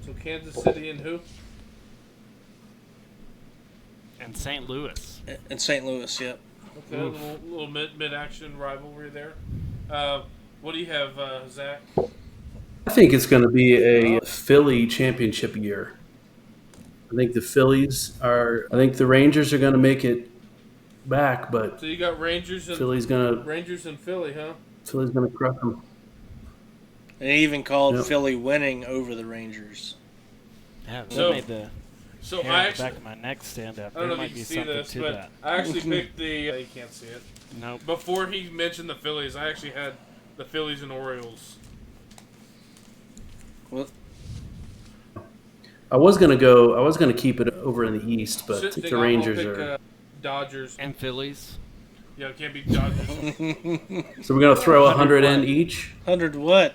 So Kansas City and who? And St. Louis. And St. Louis, yep. Okay, a little mid-action rivalry there. What do you have, Zach? I think it's going to be a Philly championship year. I think the Phillies are. I think the Rangers are going to make it back, but So you got Rangers and Philly's going to. Rangers and Philly, huh? Philly's going to crush them. And he even called Yep. Philly winning over the Rangers. Yeah, that So- made the So hair I on the actually, back of my neck stand up. I don't There know if might you be can see something this, to but that. I actually picked the. You can't see it. Nope. Before he mentioned the Phillies, I actually had the Phillies and Orioles. Well, I was going to keep it over in the East, but Shit, the Rangers are. Dodgers. And Phillies. Yeah, it can't be Dodgers. So we're going to throw 100 in each. 100 what?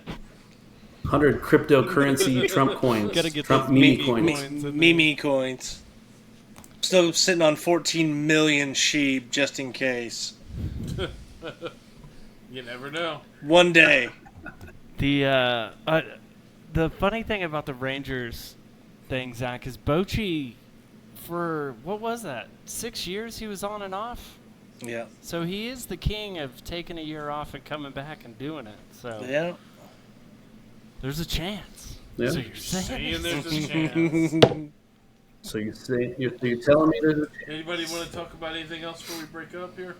100 cryptocurrency Trump coins. Gotta get Trump those meme meme coins. coins. Mimi coins. Still sitting on 14 million sheep just in case. You never know. One day. The funny thing about the Rangers thing, Zach, is Bochy, for what was that? 6 years he was on and off. Yeah. So he is the king of taking a year off and coming back and doing it. So Yeah. there's a chance. Yeah. So you're saying Saying there's a chance. So you're telling me there's a Anybody want to talk about anything else before we break up here?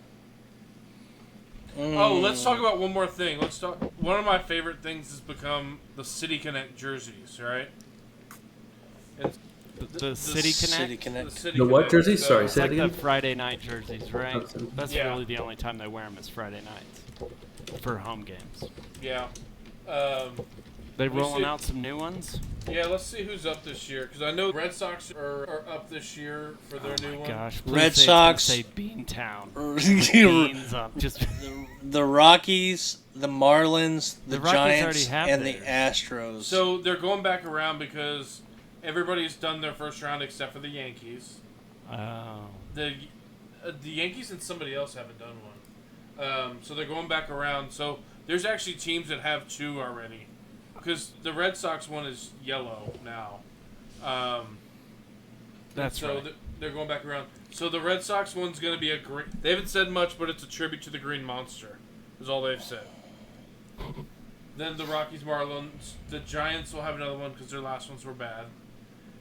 Mm. Oh, let's talk about one more thing. Let's talk. One of my favorite things has become the City Connect jerseys, right? And the City Connect. City Connect. City The what Connect, jersey? Sorry, It's say it like the again. Friday night jerseys, right? That's Yeah. really the only time they wear them is Friday nights for home games. Yeah. They We rolling see- out some new ones. Yeah, let's see who's up this year. Because I know Red Sox are up this year for their new one. Gosh, please Red say it's gonna Sox. say Beantown. the Beans up. Just Rockies, the Marlins, the Rockies already Giants, have and the theirs. Astros. So they're going back around because everybody's done their first round except for the Yankees. oh, The Yankees and somebody else haven't done one. So they're going back around. So there's actually teams that have two already. Because the Red Sox one is yellow now. that's so right. they're going back around. So the Red Sox one's going to be a green. They haven't said much, but it's a tribute to the Green Monster. Is all they've said. Then the Rockies, Marlins, the Giants will have another one because their last ones were bad.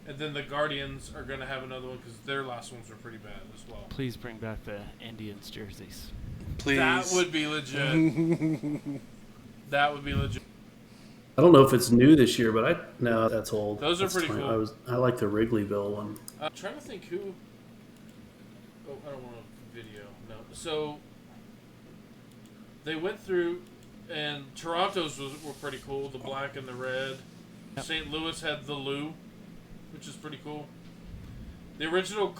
And then the Guardians are going to have another one because their last ones were pretty bad as well. Please bring back the Indians jerseys. Please. That would be legit. That would be legit. I don't know if it's new this year, but no, that's old. Those are That's pretty fine. cool. I like the Wrigleyville one. I'm trying to think who. Oh, I don't want a video. No. So they went through, and Toronto's were pretty cool. The black and the red. Yep. St. Louis had the Lou, which is pretty cool. The original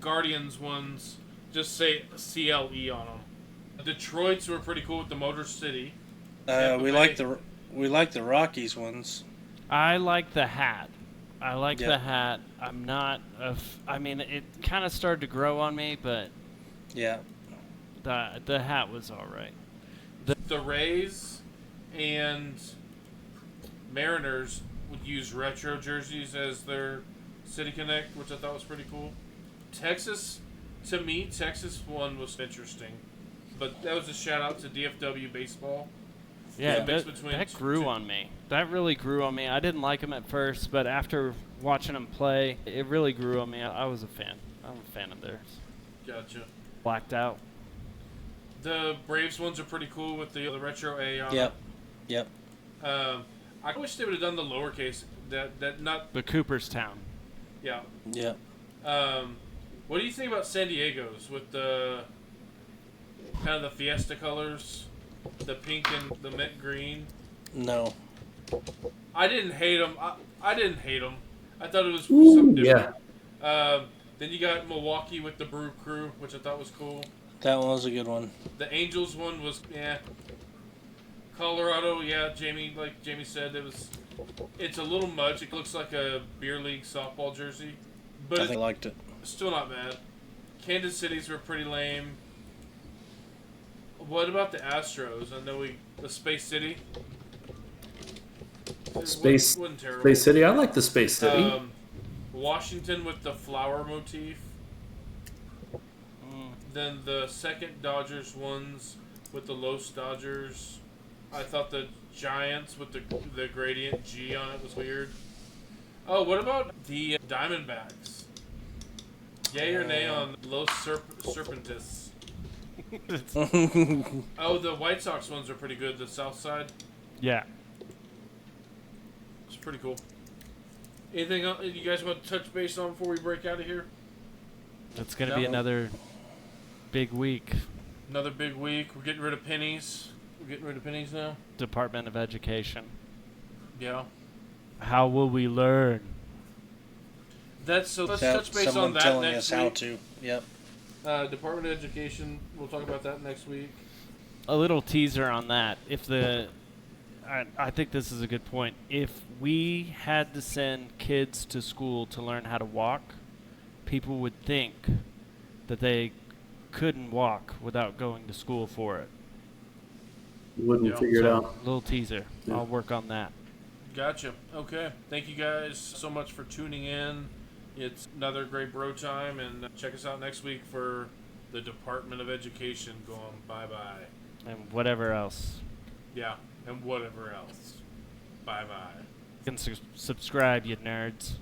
Guardians ones just say CLE on them. Detroit's were pretty cool with the Motor City. We like the Rockies ones. I like the hat. I like Yeah. the hat. I'm not I mean, it kind of started to grow on me, but Yeah. the hat was all right. The Rays and Mariners would use retro jerseys as their City Connect, which I thought was pretty cool. Texas one was interesting. But that was a shout out to DFW baseball. Yeah, The mix that, between that two- grew on me. That really grew on me. I didn't like him at first, but after watching him play, it really grew on me. I was a fan. I'm a fan of theirs. Gotcha. Blacked out. The Braves ones are pretty cool with the retro A on Yep. Yep. it. I wish they would have done the lowercase. That not The Cooperstown. yeah. Yep. What do you think about San Diego's with the kind of the Fiesta colors, the pink and the mint green? No. I didn't hate them. I didn't hate them. I thought it was Ooh, something yeah. different. Then you got Milwaukee with the Brew Crew, which I thought was cool. That one was a good one. The Angels one was, yeah. Colorado, yeah, like Jamie said, it's a little much. It looks like a beer league softball jersey, but I liked it. still not bad. Kansas City's were pretty lame. What about the Astros? I know the Space City. Space Wasn't terrible. Space City. I like the Space City. Washington with the flower motif. Then the second Dodgers ones with the Los Dodgers. I thought the Giants with the gradient G on it was weird. Oh, what about the Diamondbacks? Yay or nay on Los Serpentis? Oh, the White Sox ones are pretty good. The South Side. Yeah. It's pretty cool. Anything else you guys want to touch base on before we break out of here? It's going to be another big week. Another big week. We're getting rid of pennies. We're getting rid of pennies now. Department of Education. Yeah. How will we learn? Let's touch base on that telling next us how week. to. Yep. Department of Education. We'll talk about that next week. A little teaser on that. I think this is a good point. If we had to send kids to school to learn how to walk, people would think that they couldn't walk without going to school for it. Wouldn't figure it out. Little teaser. Yeah. I'll work on that. Gotcha. Okay. Thank you guys so much for tuning in. It's another great bro time, and check us out next week for the Department of Education going bye-bye. And whatever else. Yeah, and whatever else. Bye-bye. You can subscribe, you nerds.